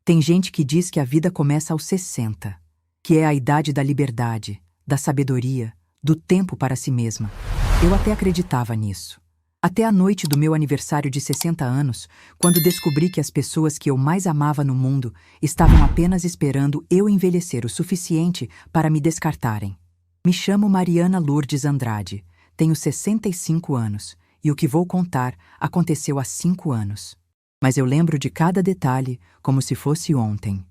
Tem gente que diz que a vida começa aos 60, que é a idade da liberdade, da sabedoria, do tempo para si mesma. Eu até acreditava nisso. Até a noite do meu aniversário de 60 anos, quando descobri que as pessoas que eu mais amava no mundo estavam apenas esperando eu envelhecer o suficiente para me descartarem. Me chamo Mariana Lourdes Andrade, tenho 65 anos, e o que vou contar aconteceu há 5 anos. Mas eu lembro de cada detalhe como se fosse ontem.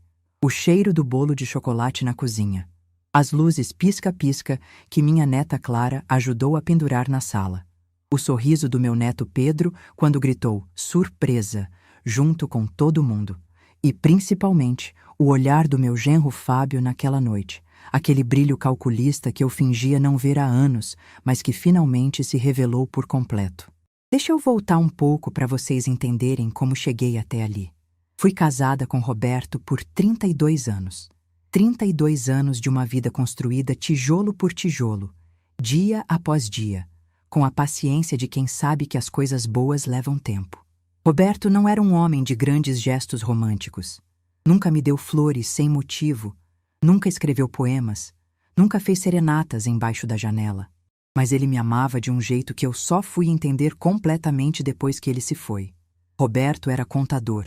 O cheiro do bolo de chocolate na cozinha. As luzes pisca-pisca que minha neta Clara ajudou a pendurar na sala. O sorriso do meu neto Pedro quando gritou "surpresa" junto com todo mundo. E, principalmente, o olhar do meu genro Fábio naquela noite. Aquele brilho calculista que eu fingia não ver há anos, mas que finalmente se revelou por completo. Deixa eu voltar um pouco para vocês entenderem como cheguei até ali. Fui casada com Roberto por 32 anos. 32 anos de uma vida construída tijolo por tijolo, dia após dia, com a paciência de quem sabe que as coisas boas levam tempo. Roberto não era um homem de grandes gestos românticos. Nunca me deu flores sem motivo, nunca escreveu poemas, nunca fez serenatas embaixo da janela. Mas ele me amava de um jeito que eu só fui entender completamente depois que ele se foi. Roberto era contador.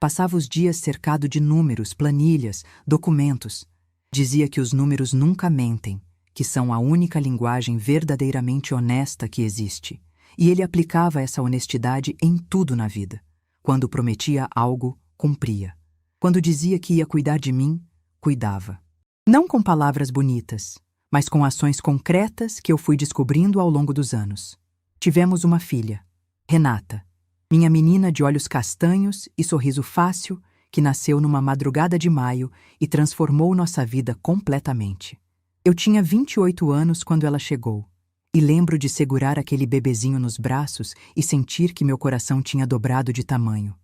Passava os dias cercado de números, planilhas, documentos. Dizia que os números nunca mentem, que são a única linguagem verdadeiramente honesta que existe. E ele aplicava essa honestidade em tudo na vida. Quando prometia algo, cumpria. Quando dizia que ia cuidar de mim, cuidava. Não com palavras bonitas, mas com ações concretas que eu fui descobrindo ao longo dos anos. Tivemos uma filha, Renata, minha menina de olhos castanhos e sorriso fácil, que nasceu numa madrugada de maio e transformou nossa vida completamente. Eu tinha 28 anos quando ela chegou, e lembro de segurar aquele bebezinho nos braços e sentir que meu coração tinha dobrado de tamanho.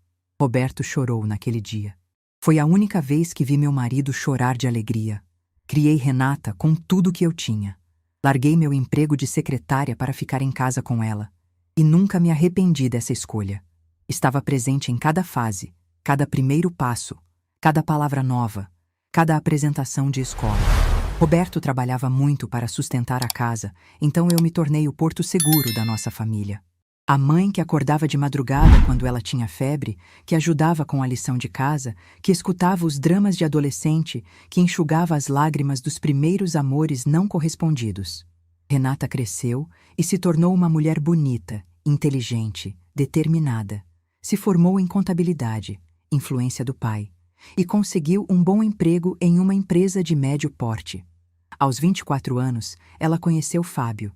Roberto chorou naquele dia. Foi a única vez que vi meu marido chorar de alegria. Criei Renata com tudo que eu tinha. Larguei meu emprego de secretária para ficar em casa com ela. E nunca me arrependi dessa escolha. Estava presente em cada fase, cada primeiro passo, cada palavra nova, cada apresentação de escola. Roberto trabalhava muito para sustentar a casa, então eu me tornei o porto seguro da nossa família. A mãe que acordava de madrugada quando ela tinha febre, que ajudava com a lição de casa, que escutava os dramas de adolescente, que enxugava as lágrimas dos primeiros amores não correspondidos. Renata cresceu e se tornou uma mulher bonita, inteligente, determinada. Se formou em contabilidade, influência do pai, e conseguiu um bom emprego em uma empresa de médio porte. Aos 24 anos, ela conheceu Fábio.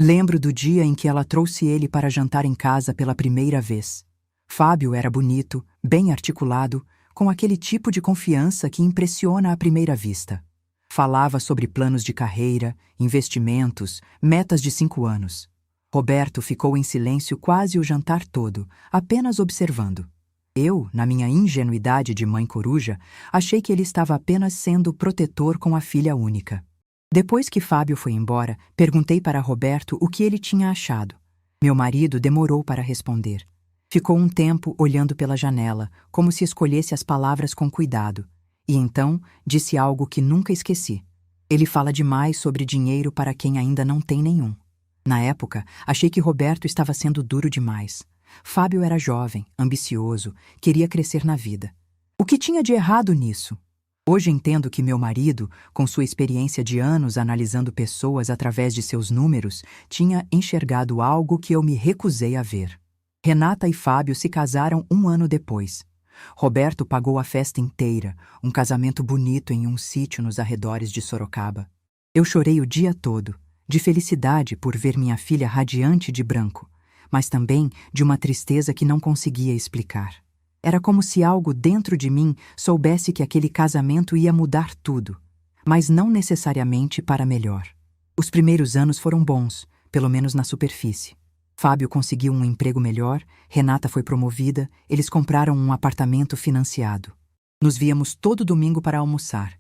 Lembro do dia em que ela trouxe ele para jantar em casa pela primeira vez. Fábio era bonito, bem articulado, com aquele tipo de confiança que impressiona à primeira vista. Falava sobre planos de carreira, investimentos, metas de 5 anos. Roberto ficou em silêncio quase o jantar todo, apenas observando. Eu, na minha ingenuidade de mãe coruja, achei que ele estava apenas sendo protetor com a filha única. Depois que Fábio foi embora, perguntei para Roberto o que ele tinha achado. Meu marido demorou para responder. Ficou um tempo olhando pela janela, como se escolhesse as palavras com cuidado. E então disse algo que nunca esqueci. Ele fala demais sobre dinheiro para quem ainda não tem nenhum. Na época, achei que Roberto estava sendo duro demais. Fábio era jovem, ambicioso, queria crescer na vida. O que tinha de errado nisso? Hoje entendo que meu marido, com sua experiência de anos analisando pessoas através de seus números, tinha enxergado algo que eu me recusei a ver. Renata e Fábio se casaram 1 ano depois. Roberto pagou a festa inteira, um casamento bonito em um sítio nos arredores de Sorocaba. Eu chorei o dia todo, de felicidade por ver minha filha radiante de branco, mas também de uma tristeza que não conseguia explicar. Era como se algo dentro de mim soubesse que aquele casamento ia mudar tudo, mas não necessariamente para melhor. Os primeiros anos foram bons, pelo menos na superfície. Fábio conseguiu um emprego melhor, Renata foi promovida, eles compraram um apartamento financiado. Nos víamos todo domingo para almoçar,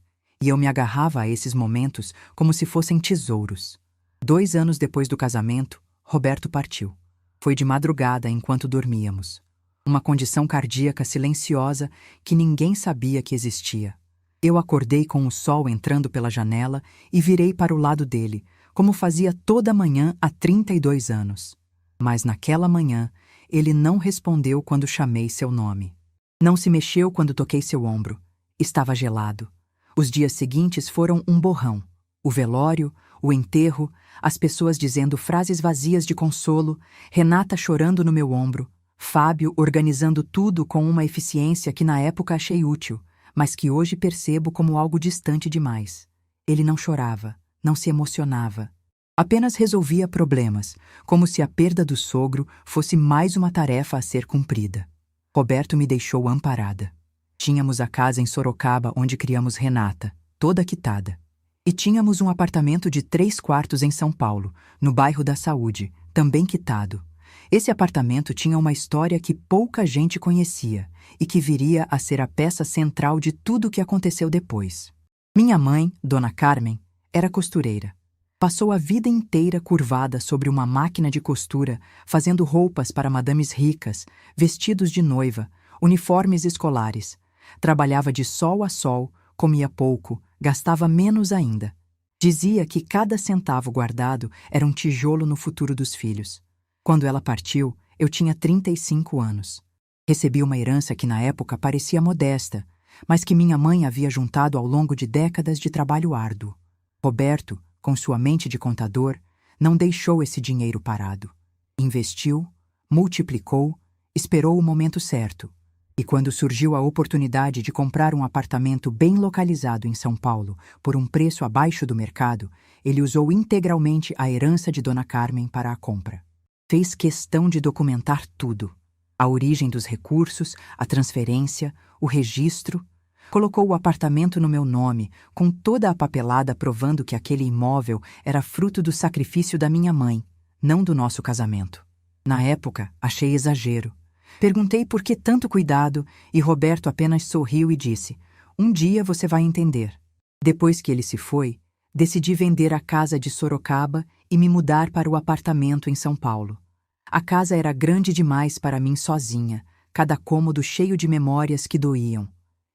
e eu me agarrava a esses momentos como se fossem tesouros. 2 anos depois do casamento, Roberto partiu. Foi de madrugada enquanto dormíamos. Uma condição cardíaca silenciosa que ninguém sabia que existia. Eu acordei com o sol entrando pela janela e virei para o lado dele, como fazia toda manhã há 32 anos. Mas naquela manhã, ele não respondeu quando chamei seu nome. Não se mexeu quando toquei seu ombro. Estava gelado. Os dias seguintes foram um borrão. O velório, o enterro, as pessoas dizendo frases vazias de consolo, Renata chorando no meu ombro, Fábio organizando tudo com uma eficiência que na época achei útil, mas que hoje percebo como algo distante demais. Ele não chorava, não se emocionava. Apenas resolvia problemas, como se a perda do sogro fosse mais uma tarefa a ser cumprida. Roberto me deixou amparada. Tínhamos a casa em Sorocaba onde criamos Renata, toda quitada. E tínhamos um apartamento de 3 quartos em São Paulo, no bairro da Saúde, também quitado. Esse apartamento tinha uma história que pouca gente conhecia e que viria a ser a peça central de tudo o que aconteceu depois. Minha mãe, Dona Carmen, era costureira. Passou a vida inteira curvada sobre uma máquina de costura, fazendo roupas para madames ricas, vestidos de noiva, uniformes escolares. Trabalhava de sol a sol, comia pouco, gastava menos ainda. Dizia que cada centavo guardado era um tijolo no futuro dos filhos. Quando ela partiu, eu tinha 35 anos. Recebi uma herança que na época parecia modesta, mas que minha mãe havia juntado ao longo de décadas de trabalho árduo. Roberto, com sua mente de contador, não deixou esse dinheiro parado. Investiu, multiplicou, esperou o momento certo. E quando surgiu a oportunidade de comprar um apartamento bem localizado em São Paulo por um preço abaixo do mercado, ele usou integralmente a herança de Dona Carmen para a compra. Fez questão de documentar tudo. A origem dos recursos, a transferência, o registro. Colocou o apartamento no meu nome, com toda a papelada provando que aquele imóvel era fruto do sacrifício da minha mãe, não do nosso casamento. Na época, achei exagero. Perguntei por que tanto cuidado e Roberto apenas sorriu e disse: "Um dia você vai entender." Depois que ele se foi, decidi vender a casa de Sorocaba e me mudar para o apartamento em São Paulo. A casa era grande demais para mim sozinha, cada cômodo cheio de memórias que doíam.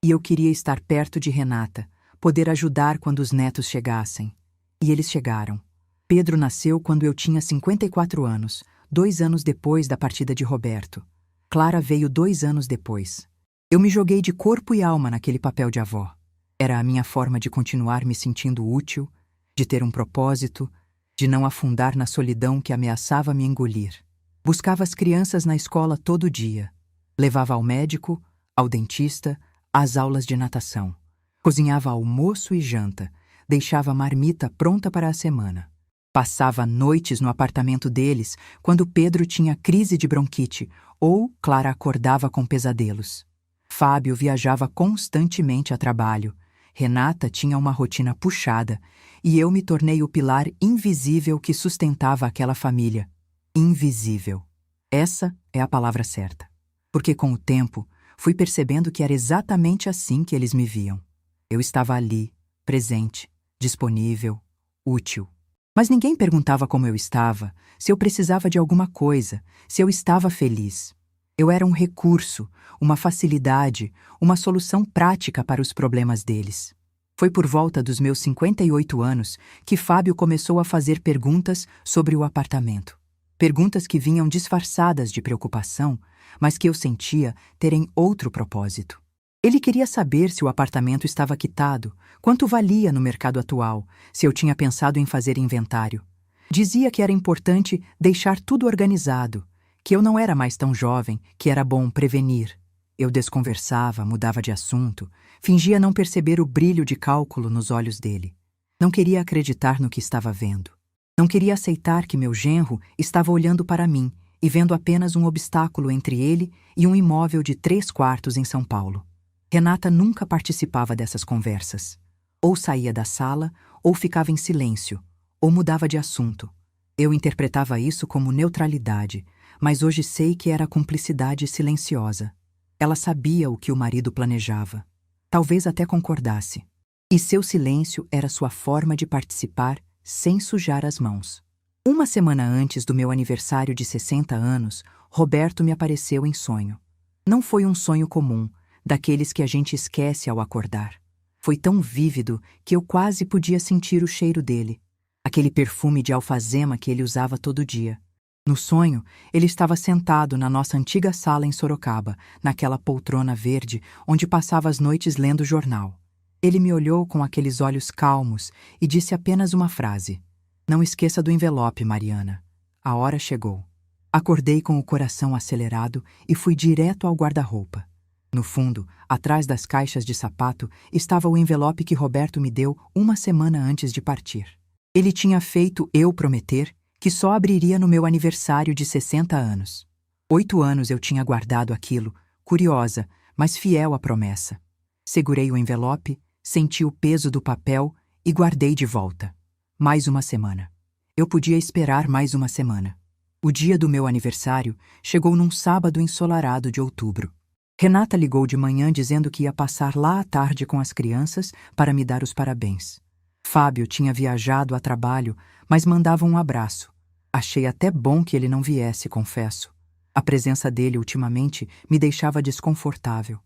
E eu queria estar perto de Renata, poder ajudar quando os netos chegassem. E eles chegaram. Pedro nasceu quando eu tinha 54 anos, 2 anos depois da partida de Roberto. Clara veio 2 anos depois. Eu me joguei de corpo e alma naquele papel de avó. Era a minha forma de continuar me sentindo útil, de ter um propósito, de não afundar na solidão que ameaçava me engolir. Buscava as crianças na escola todo dia. Levava ao médico, ao dentista, às aulas de natação. Cozinhava almoço e janta. Deixava a marmita pronta para a semana. Passava noites no apartamento deles quando Pedro tinha crise de bronquite ou Clara acordava com pesadelos. Fábio viajava constantemente a trabalho. Renata tinha uma rotina puxada e eu me tornei o pilar invisível que sustentava aquela família. Invisível. Essa é a palavra certa. Porque com o tempo, fui percebendo que era exatamente assim que eles me viam. Eu estava ali, presente, disponível, útil. Mas ninguém perguntava como eu estava, se eu precisava de alguma coisa, se eu estava feliz. Eu era um recurso, uma facilidade, uma solução prática para os problemas deles. Foi por volta dos meus 58 anos que Fábio começou a fazer perguntas sobre o apartamento. Perguntas que vinham disfarçadas de preocupação, mas que eu sentia terem outro propósito. Ele queria saber se o apartamento estava quitado, quanto valia no mercado atual, se eu tinha pensado em fazer inventário. Dizia que era importante deixar tudo organizado, que eu não era mais tão jovem, que era bom prevenir. Eu desconversava, mudava de assunto, fingia não perceber o brilho de cálculo nos olhos dele. Não queria acreditar no que estava vendo. Não queria aceitar que meu genro estava olhando para mim e vendo apenas um obstáculo entre ele e um imóvel de 3 quartos em São Paulo. Renata nunca participava dessas conversas. Ou saía da sala, ou ficava em silêncio, ou mudava de assunto. Eu interpretava isso como neutralidade, mas hoje sei que era cumplicidade silenciosa. Ela sabia o que o marido planejava. Talvez até concordasse. E seu silêncio era sua forma de participar sem sujar as mãos. Uma semana antes do meu aniversário de 60 anos, Roberto me apareceu em sonho. Não foi um sonho comum, daqueles que a gente esquece ao acordar. Foi tão vívido que eu quase podia sentir o cheiro dele, aquele perfume de alfazema que ele usava todo dia. No sonho, ele estava sentado na nossa antiga sala em Sorocaba, naquela poltrona verde onde passava as noites lendo jornal. Ele me olhou com aqueles olhos calmos e disse apenas uma frase: "Não esqueça do envelope, Mariana. A hora chegou." Acordei com o coração acelerado e fui direto ao guarda-roupa. No fundo, atrás das caixas de sapato, estava o envelope que Roberto me deu uma semana antes de partir. Ele tinha feito eu prometer que só abriria no meu aniversário de 60 anos. 8 anos eu tinha guardado aquilo, curiosa, mas fiel à promessa. Segurei o envelope, senti o peso do papel e guardei de volta. Mais uma semana. Eu podia esperar mais uma semana. O dia do meu aniversário chegou num sábado ensolarado de outubro. Renata ligou de manhã dizendo que ia passar lá à tarde com as crianças para me dar os parabéns. Fábio tinha viajado a trabalho, mas mandava um abraço. Achei até bom que ele não viesse, confesso. A presença dele ultimamente me deixava desconfortável.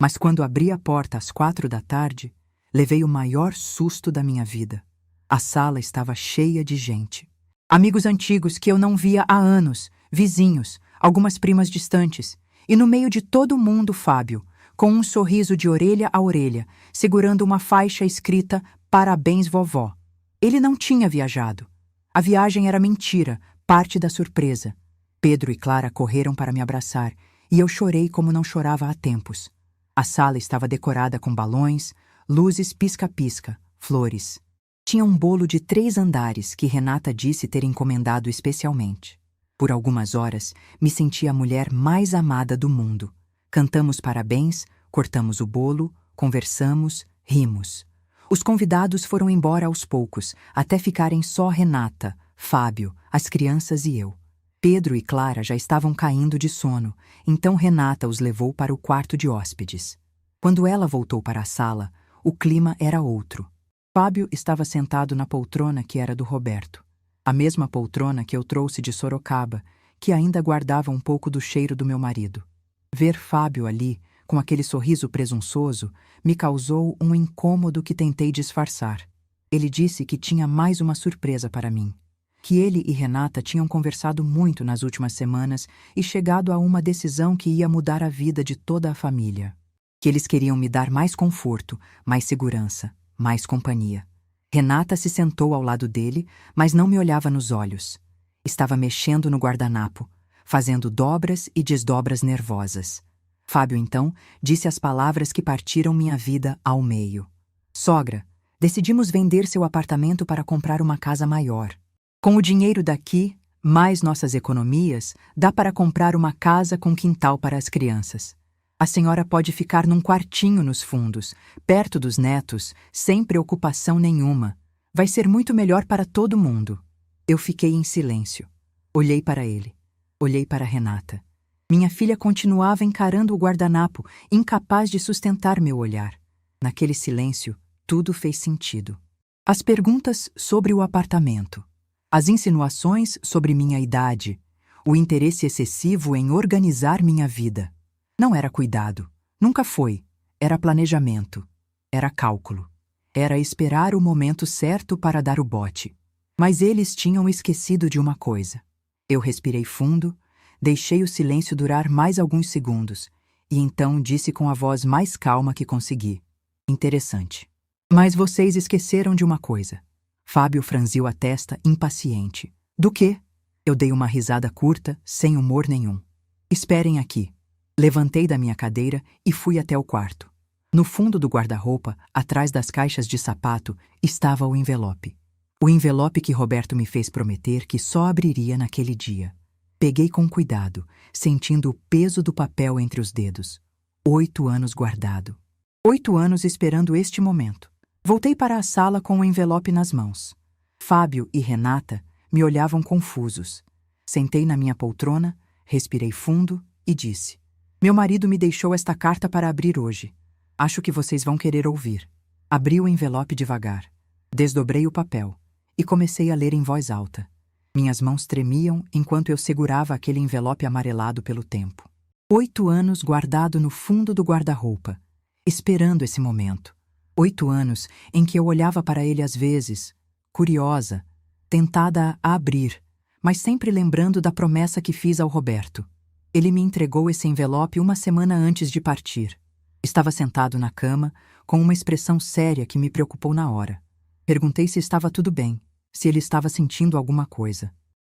Mas quando abri a porta às 4 da tarde, levei o maior susto da minha vida. A sala estava cheia de gente. Amigos antigos que eu não via há anos, vizinhos, algumas primas distantes. E no meio de todo mundo, Fábio, com um sorriso de orelha a orelha, segurando uma faixa escrita "Parabéns, vovó." Ele não tinha viajado. A viagem era mentira, parte da surpresa. Pedro e Clara correram para me abraçar, e eu chorei como não chorava há tempos. A sala estava decorada com balões, luzes pisca-pisca, flores. Tinha um bolo de 3 andares que Renata disse ter encomendado especialmente. Por algumas horas, me senti a mulher mais amada do mundo. Cantamos parabéns, cortamos o bolo, conversamos, rimos. Os convidados foram embora aos poucos, até ficarem só Renata, Fábio, as crianças e eu. Pedro e Clara já estavam caindo de sono, então Renata os levou para o quarto de hóspedes. Quando ela voltou para a sala, o clima era outro. Fábio estava sentado na poltrona que era do Roberto. A mesma poltrona que eu trouxe de Sorocaba, que ainda guardava um pouco do cheiro do meu marido. Ver Fábio ali, com aquele sorriso presunçoso, me causou um incômodo que tentei disfarçar. Ele disse que tinha mais uma surpresa para mim. Que ele e Renata tinham conversado muito nas últimas semanas e chegado a uma decisão que ia mudar a vida de toda a família. Que eles queriam me dar mais conforto, mais segurança, mais companhia. Renata se sentou ao lado dele, mas não me olhava nos olhos. Estava mexendo no guardanapo, fazendo dobras e desdobras nervosas. Fábio, então, disse as palavras que partiram minha vida ao meio. "Sogra, decidimos vender seu apartamento para comprar uma casa maior. Com o dinheiro daqui, mais nossas economias, dá para comprar uma casa com quintal para as crianças. A senhora pode ficar num quartinho nos fundos, perto dos netos, sem preocupação nenhuma. Vai ser muito melhor para todo mundo." Eu fiquei em silêncio. Olhei para ele. Olhei para Renata. Minha filha continuava encarando o guardanapo, incapaz de sustentar meu olhar. Naquele silêncio, tudo fez sentido. As perguntas sobre o apartamento, as insinuações sobre minha idade, o interesse excessivo em organizar minha vida. Não era cuidado, nunca foi. Era planejamento, era cálculo. Era esperar o momento certo para dar o bote. Mas eles tinham esquecido de uma coisa. Eu respirei fundo, deixei o silêncio durar mais alguns segundos, e então disse com a voz mais calma que consegui: "Interessante. Mas vocês esqueceram de uma coisa." Fábio franziu a testa, impaciente. "Do quê?" Eu dei uma risada curta, sem humor nenhum. "Esperem aqui." Levantei da minha cadeira e fui até o quarto. No fundo do guarda-roupa, atrás das caixas de sapato, estava o envelope. O envelope que Roberto me fez prometer que só abriria naquele dia. Peguei com cuidado, sentindo o peso do papel entre os dedos. 8 anos guardado. 8 anos esperando este momento. Voltei para a sala com o envelope nas mãos. Fábio e Renata me olhavam confusos. Sentei na minha poltrona, respirei fundo e disse: "Meu marido me deixou esta carta para abrir hoje. Acho que vocês vão querer ouvir." Abri o envelope devagar. Desdobrei o papel e comecei a ler em voz alta. Minhas mãos tremiam enquanto eu segurava aquele envelope amarelado pelo tempo. 8 anos guardado no fundo do guarda-roupa, esperando esse momento. 8 anos em que eu olhava para ele às vezes, curiosa, tentada a abrir, mas sempre lembrando da promessa que fiz ao Roberto. Ele me entregou esse envelope uma semana antes de partir. Estava sentado na cama, com uma expressão séria que me preocupou na hora. Perguntei se estava tudo bem, se ele estava sentindo alguma coisa.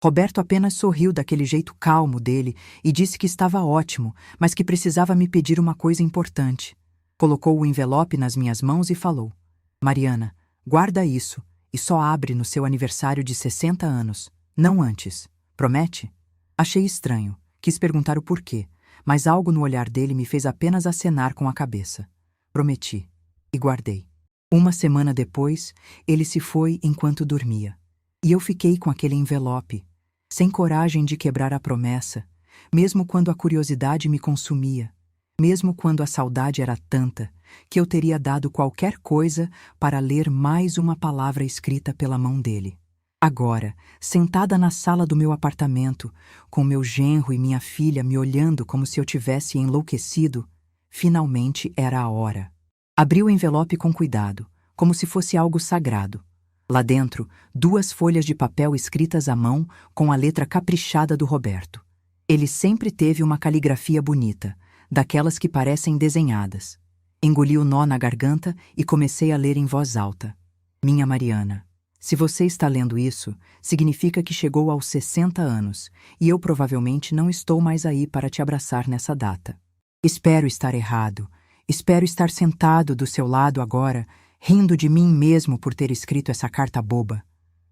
Roberto apenas sorriu daquele jeito calmo dele e disse que estava ótimo, mas que precisava me pedir uma coisa importante. Colocou o envelope nas minhas mãos e falou: Mariana, guarda isso e só abre no seu aniversário de 60 anos, não antes. Promete? Achei estranho, quis perguntar o porquê, mas algo no olhar dele me fez apenas acenar com a cabeça. Prometi. E guardei. Uma semana depois, ele se foi enquanto dormia. E eu fiquei com aquele envelope, sem coragem de quebrar a promessa, mesmo quando a curiosidade me consumia, mesmo quando a saudade era tanta que eu teria dado qualquer coisa para ler mais uma palavra escrita pela mão dele. Agora, sentada na sala do meu apartamento, com meu genro e minha filha me olhando como se eu tivesse enlouquecido, finalmente era a hora. Abri o envelope com cuidado, como se fosse algo sagrado. Lá dentro, 2 folhas de papel escritas à mão com a letra caprichada do Roberto. Ele sempre teve uma caligrafia bonita, daquelas que parecem desenhadas. Engoli o nó na garganta e comecei a ler em voz alta. Minha Mariana, se você está lendo isso, significa que chegou aos 60 anos, e eu provavelmente não estou mais aí para te abraçar nessa data. Espero estar errado. Espero estar sentado do seu lado agora, rindo de mim mesmo por ter escrito essa carta boba.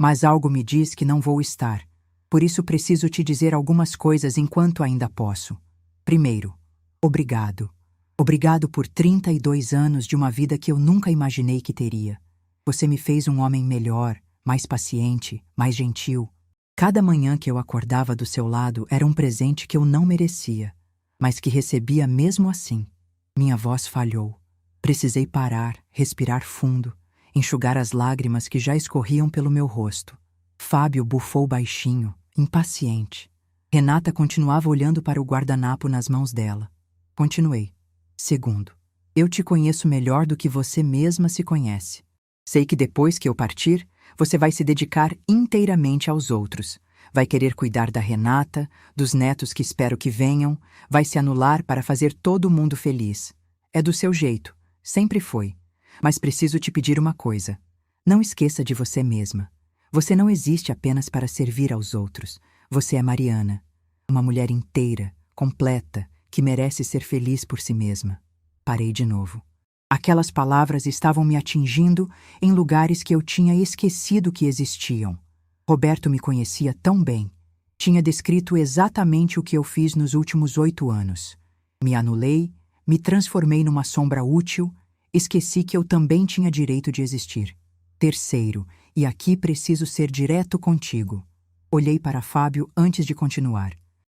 Mas algo me diz que não vou estar. Por isso preciso te dizer algumas coisas enquanto ainda posso. Primeiro, obrigado. Obrigado por 32 anos de uma vida que eu nunca imaginei que teria. Você me fez um homem melhor, mais paciente, mais gentil. Cada manhã que eu acordava do seu lado era um presente que eu não merecia, mas que recebia mesmo assim. Minha voz falhou. Precisei parar, respirar fundo, enxugar as lágrimas que já escorriam pelo meu rosto. Fábio bufou baixinho, impaciente. Renata continuava olhando para o guardanapo nas mãos dela. Continuei. Segundo, eu te conheço melhor do que você mesma se conhece. Sei que depois que eu partir, você vai se dedicar inteiramente aos outros. Vai querer cuidar da Renata, dos netos que espero que venham, vai se anular para fazer todo mundo feliz. É do seu jeito, sempre foi. Mas preciso te pedir uma coisa. Não esqueça de você mesma. Você não existe apenas para servir aos outros. Você é Mariana, uma mulher inteira, completa, que merece ser feliz por si mesma. Parei de novo. Aquelas palavras estavam me atingindo em lugares que eu tinha esquecido que existiam. Roberto me conhecia tão bem. Tinha descrito exatamente o que eu fiz nos últimos 8 anos. Me anulei, me transformei numa sombra útil, esqueci que eu também tinha direito de existir. Terceiro, e aqui preciso ser direto contigo. Olhei para Fábio antes de continuar.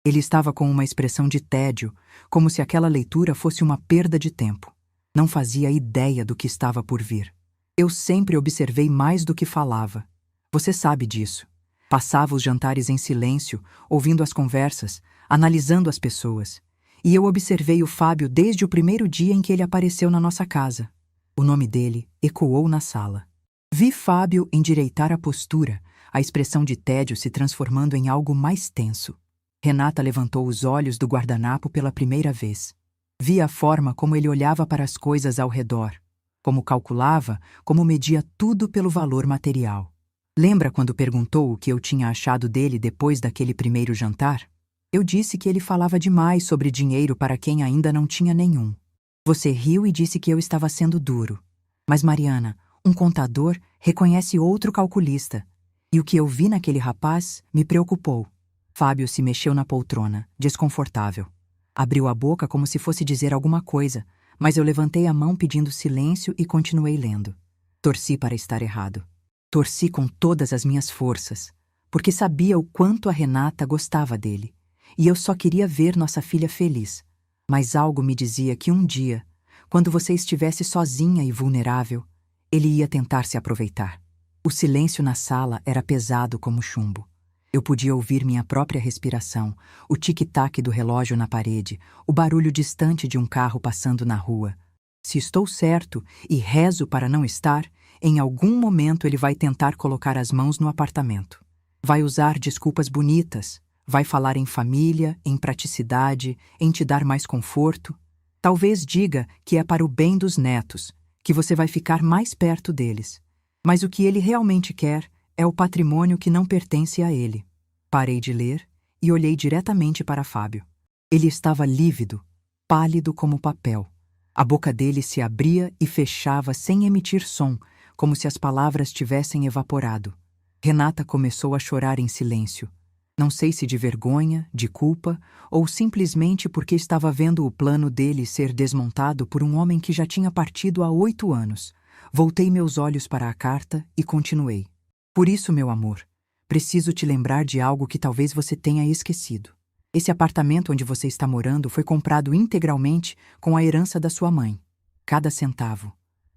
Ele estava com uma expressão de tédio, como se aquela leitura fosse uma perda de tempo. Não fazia ideia do que estava por vir. Eu sempre observei mais do que falava. Você sabe disso. Passava os jantares em silêncio, ouvindo as conversas, analisando as pessoas. E eu observei o Fábio desde o primeiro dia em que ele apareceu na nossa casa. O nome dele ecoou na sala. Vi Fábio endireitar a postura, a expressão de tédio se transformando em algo mais tenso. Renata levantou os olhos do guardanapo pela primeira vez. Vi a forma como ele olhava para as coisas ao redor, como calculava, como media tudo pelo valor material. Lembra quando perguntou o que eu tinha achado dele depois daquele primeiro jantar? Eu disse que ele falava demais sobre dinheiro para quem ainda não tinha nenhum. Você riu e disse que eu estava sendo duro. Mas, Mariana, um contador reconhece outro calculista. E o que eu vi naquele rapaz me preocupou. Fábio se mexeu na poltrona, desconfortável. Abriu a boca como se fosse dizer alguma coisa, mas eu levantei a mão pedindo silêncio e continuei lendo. Torci para estar errado. Torci com todas as minhas forças, porque sabia o quanto a Renata gostava dele, e eu só queria ver nossa filha feliz. Mas algo me dizia que um dia, quando você estivesse sozinha e vulnerável, ele ia tentar se aproveitar. O silêncio na sala era pesado como chumbo. Eu podia ouvir minha própria respiração, o tic-tac do relógio na parede, o barulho distante de um carro passando na rua. Se estou certo e rezo para não estar, em algum momento ele vai tentar colocar as mãos no apartamento. Vai usar desculpas bonitas, vai falar em família, em praticidade, em te dar mais conforto. Talvez diga que é para o bem dos netos, que você vai ficar mais perto deles. Mas o que ele realmente quer é o patrimônio que não pertence a ele. Parei de ler e olhei diretamente para Fábio. Ele estava lívido, pálido como papel. A boca dele se abria e fechava sem emitir som, como se as palavras tivessem evaporado. Renata começou a chorar em silêncio. Não sei se de vergonha, de culpa, ou simplesmente porque estava vendo o plano dele ser desmontado por um homem que já tinha partido há 8 anos. Voltei meus olhos para a carta e continuei. Por isso, meu amor, preciso te lembrar de algo que talvez você tenha esquecido. Esse apartamento onde você está morando foi comprado integralmente com a herança da sua mãe. Cada centavo.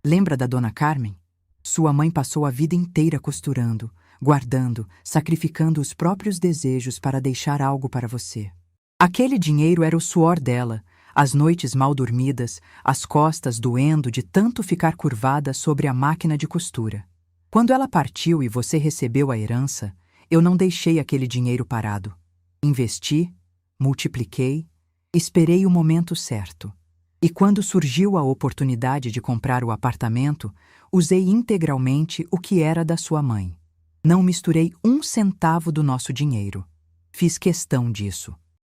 Lembra da dona Carmen? Sua mãe passou a vida inteira costurando, guardando, sacrificando os próprios desejos para deixar algo para você. Aquele dinheiro era o suor dela, as noites mal dormidas, as costas doendo de tanto ficar curvada sobre a máquina de costura. Quando ela partiu e você recebeu a herança, eu não deixei aquele dinheiro parado. Investi, multipliquei, esperei o momento certo. E quando surgiu a oportunidade de comprar o apartamento, usei integralmente o que era da sua mãe. Não misturei 1 centavo do nosso dinheiro. Fiz questão disso.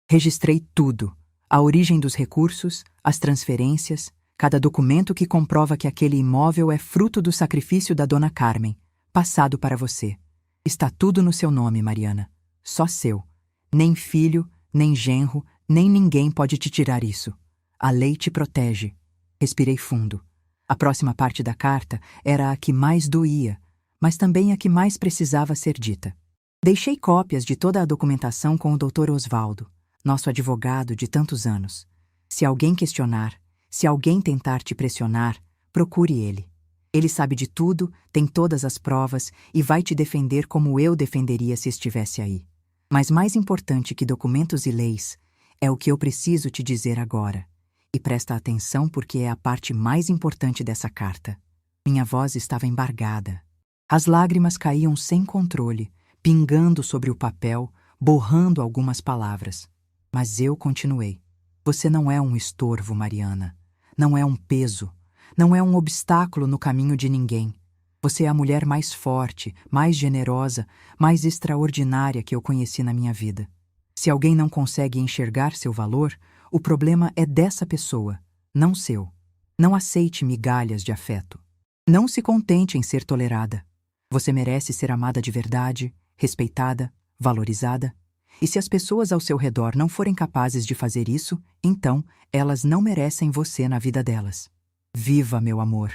Registrei tudo, a origem dos recursos, as transferências, cada documento que comprova que aquele imóvel é fruto do sacrifício da dona Carmen, passado para você. Está tudo no seu nome, Mariana. Só seu. Nem filho, nem genro, nem ninguém pode te tirar isso. A lei te protege. Respirei fundo. A próxima parte da carta era a que mais doía, mas também a que mais precisava ser dita. Deixei cópias de toda a documentação com o Dr. Osvaldo, nosso advogado de tantos anos. Se alguém questionar, se alguém tentar te pressionar, procure ele. Ele sabe de tudo, tem todas as provas e vai te defender como eu defenderia se estivesse aí. Mas mais importante que documentos e leis é o que eu preciso te dizer agora. E presta atenção porque é a parte mais importante dessa carta. Minha voz estava embargada. As lágrimas caíam sem controle, pingando sobre o papel, borrando algumas palavras. Mas eu continuei. Você não é um estorvo, Mariana. Não é um peso. Não é um obstáculo no caminho de ninguém. Você é a mulher mais forte, mais generosa, mais extraordinária que eu conheci na minha vida. Se alguém não consegue enxergar seu valor, o problema é dessa pessoa, não seu. Não aceite migalhas de afeto. Não se contente em ser tolerada. Você merece ser amada de verdade, respeitada, valorizada. E se as pessoas ao seu redor não forem capazes de fazer isso, então elas não merecem você na vida delas. Viva, meu amor.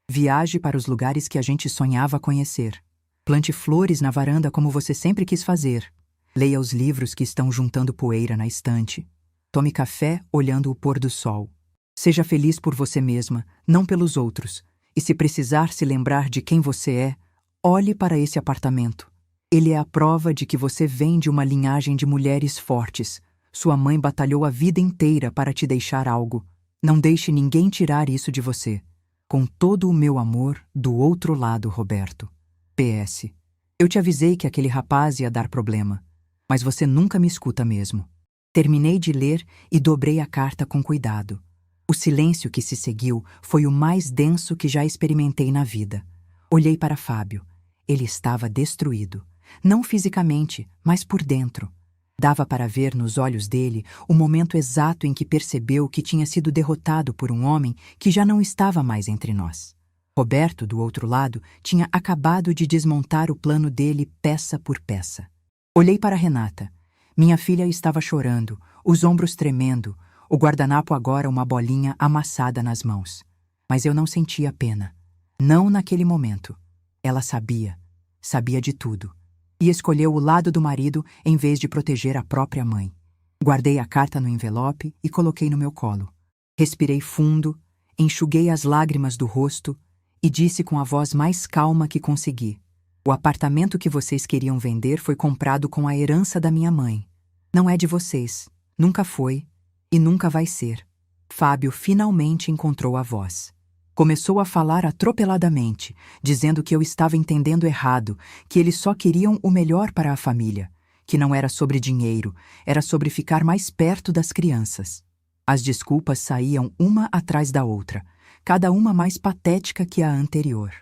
Viaje para os lugares que a gente sonhava conhecer. Plante flores na varanda como você sempre quis fazer. Leia os livros que estão juntando poeira na estante. Tome café olhando o pôr do sol. Seja feliz por você mesma, não pelos outros. E se precisar se lembrar de quem você é, olhe para esse apartamento. Ele é a prova de que você vem de uma linhagem de mulheres fortes. Sua mãe batalhou a vida inteira para te deixar algo. Não deixe ninguém tirar isso de você. Com todo o meu amor, do outro lado, Roberto. PS. Eu te avisei que aquele rapaz ia dar problema, mas você nunca me escuta mesmo. Terminei de ler e dobrei a carta com cuidado. O silêncio que se seguiu foi o mais denso que já experimentei na vida. Olhei para Fábio. Ele estava destruído. Não fisicamente, mas por dentro. Dava para ver nos olhos dele o momento exato em que percebeu que tinha sido derrotado por um homem que já não estava mais entre nós. Roberto, do outro lado, tinha acabado de desmontar o plano dele peça por peça. Olhei para Renata. Minha filha estava chorando, os ombros tremendo, o guardanapo agora uma bolinha amassada nas mãos. Mas eu não sentia pena. Não naquele momento. Ela sabia de tudo. E escolheu o lado do marido em vez de proteger a própria mãe. Guardei a carta no envelope e coloquei no meu colo. Respirei fundo, enxuguei as lágrimas do rosto e disse com a voz mais calma que consegui: O apartamento que vocês queriam vender foi comprado com a herança da minha mãe. Não é de vocês. Nunca foi e nunca vai ser. Fábio finalmente encontrou a voz. Começou a falar atropeladamente, dizendo que eu estava entendendo errado, que eles só queriam o melhor para a família, que não era sobre dinheiro, era sobre ficar mais perto das crianças. As desculpas saíam uma atrás da outra, cada uma mais patética que a anterior.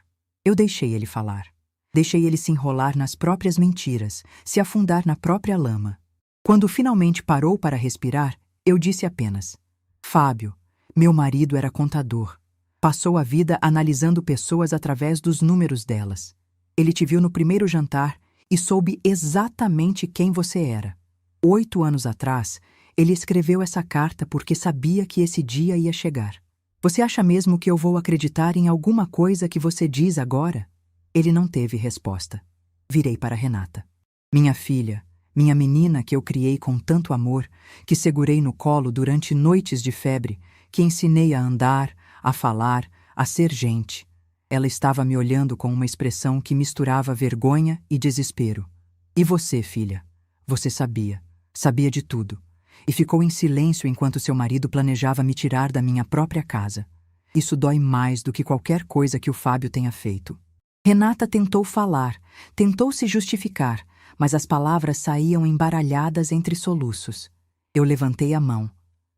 Eu deixei ele falar. Deixei ele se enrolar nas próprias mentiras, se afundar na própria lama. Quando finalmente parou para respirar, eu disse apenas: Fábio, meu marido era contador. Passou a vida analisando pessoas através dos números delas. Ele te viu no primeiro jantar e soube exatamente quem você era. 8 anos atrás, ele escreveu essa carta porque sabia que esse dia ia chegar. Você acha mesmo que eu vou acreditar em alguma coisa que você diz agora? Ele não teve resposta. Virei para Renata. Minha filha, minha menina que eu criei com tanto amor, que segurei no colo durante noites de febre, que ensinei a andar, a falar, a ser gente. Ela estava me olhando com uma expressão que misturava vergonha e desespero. E você, filha? Você sabia de tudo. E ficou em silêncio enquanto seu marido planejava me tirar da minha própria casa. Isso dói mais do que qualquer coisa que o Fábio tenha feito. Renata tentou falar, tentou se justificar, mas as palavras saíam embaralhadas entre soluços. Eu levantei a mão.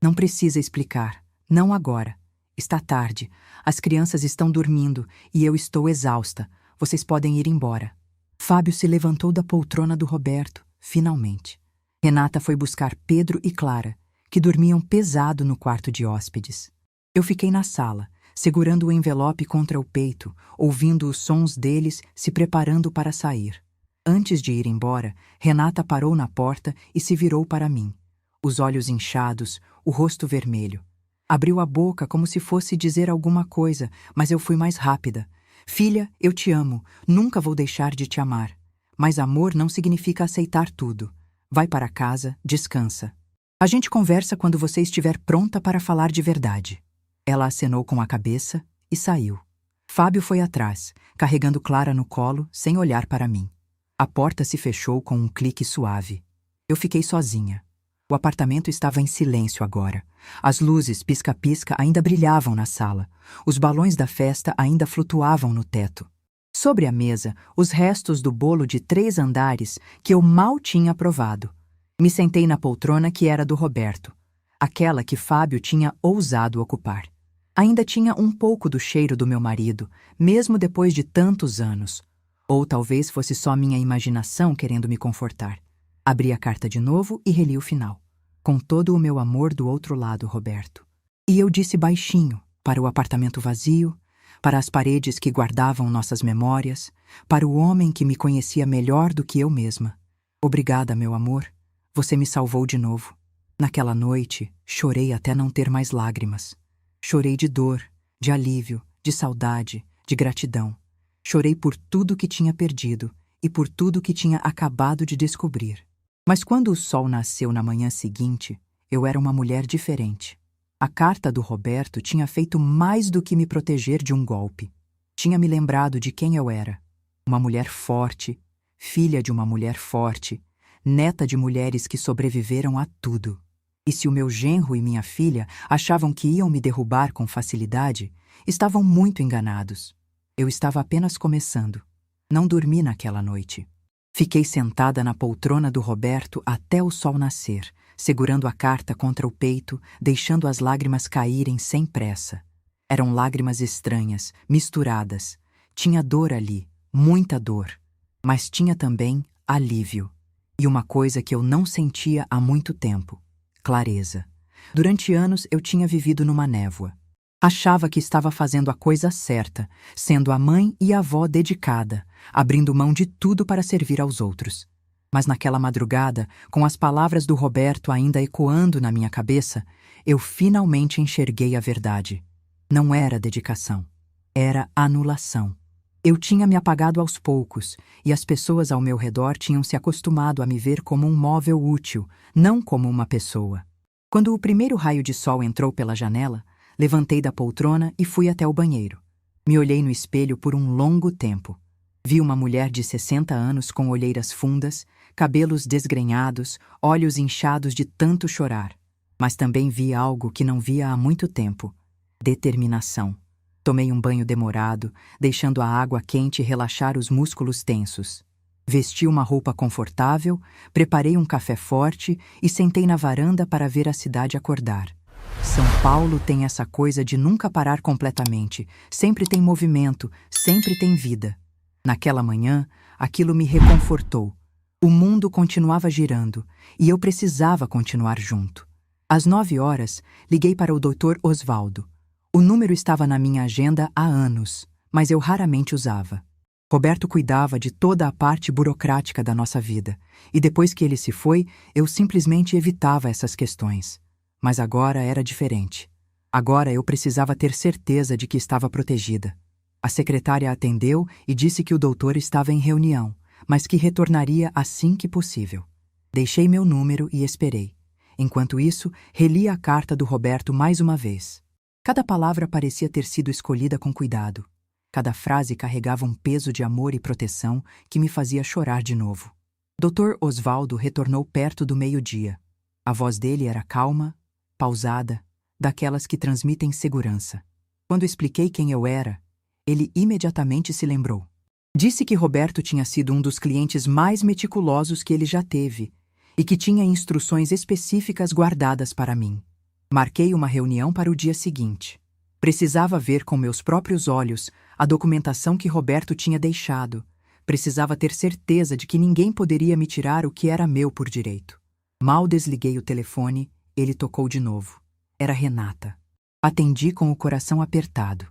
Não precisa explicar. Não agora. Está tarde. As crianças estão dormindo e eu estou exausta. Vocês podem ir embora. Fábio se levantou da poltrona do Roberto, finalmente. Renata foi buscar Pedro e Clara, que dormiam pesado no quarto de hóspedes. Eu fiquei na sala, segurando o envelope contra o peito, ouvindo os sons deles se preparando para sair. Antes de ir embora, Renata parou na porta e se virou para mim. Os olhos inchados, o rosto vermelho. Abriu a boca como se fosse dizer alguma coisa, mas eu fui mais rápida. Filha, eu te amo, nunca vou deixar de te amar. Mas amor não significa aceitar tudo. Vai para casa, descansa. A gente conversa quando você estiver pronta para falar de verdade. Ela acenou com a cabeça e saiu. Fábio foi atrás, carregando Clara no colo, sem olhar para mim. A porta se fechou com um clique suave. Eu fiquei sozinha. O apartamento estava em silêncio agora. As luzes pisca-pisca ainda brilhavam na sala. Os balões da festa ainda flutuavam no teto. Sobre a mesa, os restos do bolo de 3 andares que eu mal tinha provado. Me sentei na poltrona que era do Roberto, aquela que Fábio tinha ousado ocupar. Ainda tinha um pouco do cheiro do meu marido, mesmo depois de tantos anos. Ou talvez fosse só minha imaginação querendo me confortar. Abri a carta de novo e reli o final. Com todo o meu amor do outro lado, Roberto. E eu disse baixinho, para o apartamento vazio, para as paredes que guardavam nossas memórias, para o homem que me conhecia melhor do que eu mesma. Obrigada, meu amor. Você me salvou de novo. Naquela noite, chorei até não ter mais lágrimas. Chorei de dor, de alívio, de saudade, de gratidão. Chorei por tudo que tinha perdido e por tudo que tinha acabado de descobrir. Mas quando o sol nasceu na manhã seguinte, eu era uma mulher diferente. A carta do Roberto tinha feito mais do que me proteger de um golpe. Tinha me lembrado de quem eu era. Uma mulher forte, filha de uma mulher forte, neta de mulheres que sobreviveram a tudo. E se o meu genro e minha filha achavam que iam me derrubar com facilidade, estavam muito enganados. Eu estava apenas começando. Não dormi naquela noite. Fiquei sentada na poltrona do Roberto até o sol nascer, segurando a carta contra o peito, deixando as lágrimas caírem sem pressa. Eram lágrimas estranhas, misturadas. Tinha dor ali, muita dor. Mas tinha também alívio. E uma coisa que eu não sentia há muito tempo: clareza. Durante anos eu tinha vivido numa névoa. Achava que estava fazendo a coisa certa, sendo a mãe e a avó dedicada, abrindo mão de tudo para servir aos outros. Mas naquela madrugada, com as palavras do Roberto ainda ecoando na minha cabeça, eu finalmente enxerguei a verdade. Não era dedicação. Era anulação. Eu tinha me apagado aos poucos, e as pessoas ao meu redor tinham se acostumado a me ver como um móvel útil, não como uma pessoa. Quando o primeiro raio de sol entrou pela janela, levantei da poltrona e fui até o banheiro. Me olhei no espelho por um longo tempo. Vi uma mulher de 60 anos com olheiras fundas, cabelos desgrenhados, olhos inchados de tanto chorar. Mas também vi algo que não via há muito tempo: determinação. Tomei um banho demorado, deixando a água quente relaxar os músculos tensos. Vesti uma roupa confortável, preparei um café forte e sentei na varanda para ver a cidade acordar. São Paulo tem essa coisa de nunca parar completamente, sempre tem movimento, sempre tem vida. Naquela manhã, aquilo me reconfortou. O mundo continuava girando e eu precisava continuar junto. Às 9 horas, liguei para o Dr. Osvaldo. O número estava na minha agenda há anos, mas eu raramente usava. Roberto cuidava de toda a parte burocrática da nossa vida, e depois que ele se foi, eu simplesmente evitava essas questões. Mas agora era diferente. Agora eu precisava ter certeza de que estava protegida. A secretária atendeu e disse que o doutor estava em reunião, mas que retornaria assim que possível. Deixei meu número e esperei. Enquanto isso, reli a carta do Roberto mais uma vez. Cada palavra parecia ter sido escolhida com cuidado. Cada frase carregava um peso de amor e proteção que me fazia chorar de novo. Dr. Osvaldo retornou perto do meio-dia. A voz dele era calma, pausada, daquelas que transmitem segurança. Quando expliquei quem eu era, ele imediatamente se lembrou. Disse que Roberto tinha sido um dos clientes mais meticulosos que ele já teve e que tinha instruções específicas guardadas para mim. Marquei uma reunião para o dia seguinte. Precisava ver com meus próprios olhos a documentação que Roberto tinha deixado. Precisava ter certeza de que ninguém poderia me tirar o que era meu por direito. Mal desliguei o telefone, ele tocou de novo. Era Renata. Atendi com o coração apertado.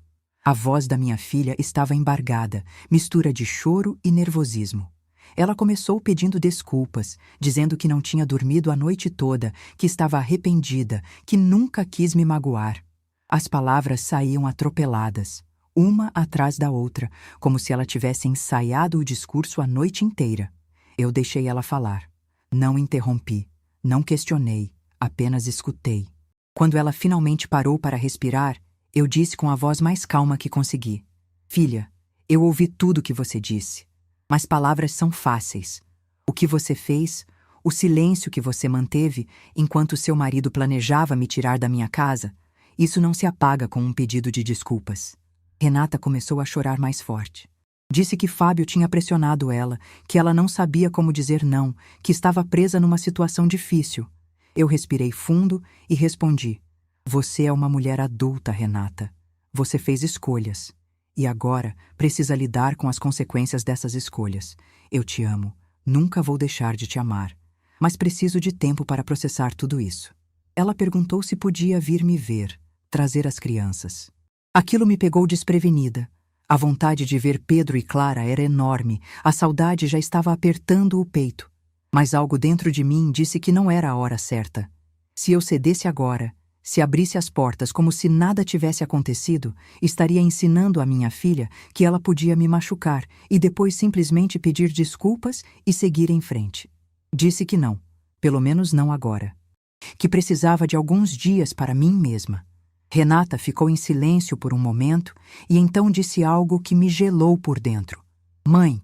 A voz da minha filha estava embargada, mistura de choro e nervosismo. Ela começou pedindo desculpas, dizendo que não tinha dormido a noite toda, que estava arrependida, que nunca quis me magoar. As palavras saíam atropeladas, uma atrás da outra, como se ela tivesse ensaiado o discurso a noite inteira. Eu deixei ela falar. Não interrompi, não questionei, apenas escutei. Quando ela finalmente parou para respirar, eu disse com a voz mais calma que consegui: Filha, eu ouvi tudo o que você disse, mas palavras são fáceis. O que você fez, o silêncio que você manteve enquanto seu marido planejava me tirar da minha casa, isso não se apaga com um pedido de desculpas. Renata começou a chorar mais forte. Disse que Fábio tinha pressionado ela, que ela não sabia como dizer não, que estava presa numa situação difícil. Eu respirei fundo e respondi: Você é uma mulher adulta, Renata. Você fez escolhas. E agora precisa lidar com as consequências dessas escolhas. Eu te amo. Nunca vou deixar de te amar. Mas preciso de tempo para processar tudo isso. Ela perguntou se podia vir me ver, trazer as crianças. Aquilo me pegou desprevenida. A vontade de ver Pedro e Clara era enorme. A saudade já estava apertando o peito. Mas algo dentro de mim disse que não era a hora certa. Se eu cedesse agora, se abrisse as portas como se nada tivesse acontecido, estaria ensinando à minha filha que ela podia me machucar e depois simplesmente pedir desculpas e seguir em frente. Disse que não, pelo menos não agora. Que precisava de alguns dias para mim mesma. Renata ficou em silêncio por um momento e então disse algo que me gelou por dentro. Mãe,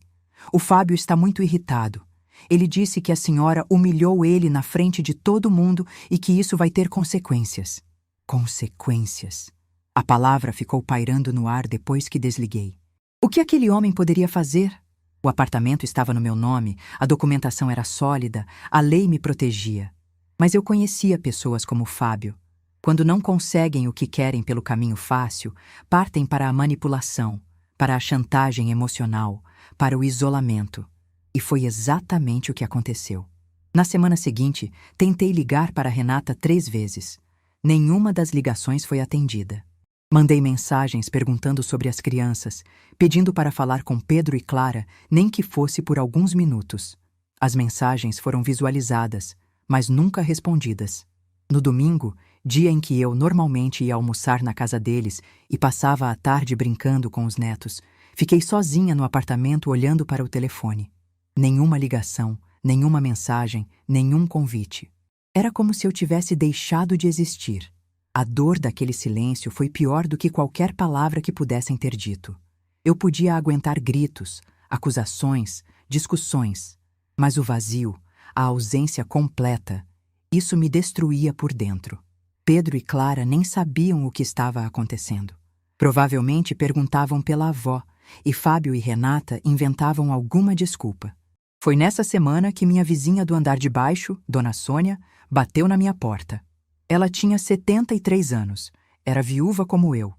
o Fábio está muito irritado. Ele disse que a senhora humilhou ele na frente de todo mundo e que isso vai ter consequências. Consequências. A palavra ficou pairando no ar depois que desliguei. O que aquele homem poderia fazer? O apartamento estava no meu nome, a documentação era sólida, a lei me protegia. Mas eu conhecia pessoas como Fábio. Quando não conseguem o que querem pelo caminho fácil, partem para a manipulação, para a chantagem emocional, para o isolamento. E foi exatamente o que aconteceu. Na semana seguinte, tentei ligar para Renata 3 vezes. Nenhuma das ligações foi atendida. Mandei mensagens perguntando sobre as crianças, pedindo para falar com Pedro e Clara, nem que fosse por alguns minutos. As mensagens foram visualizadas, mas nunca respondidas. No domingo, dia em que eu normalmente ia almoçar na casa deles e passava a tarde brincando com os netos, fiquei sozinha no apartamento olhando para o telefone. Nenhuma ligação, nenhuma mensagem, nenhum convite. Era como se eu tivesse deixado de existir. A dor daquele silêncio foi pior do que qualquer palavra que pudessem ter dito. Eu podia aguentar gritos, acusações, discussões. Mas o vazio, a ausência completa, isso me destruía por dentro. Pedro e Clara nem sabiam o que estava acontecendo. Provavelmente perguntavam pela avó, e Fábio e Renata inventavam alguma desculpa. Foi nessa semana que minha vizinha do andar de baixo, Dona Sônia, bateu na minha porta. Ela tinha 73 anos, era viúva como eu,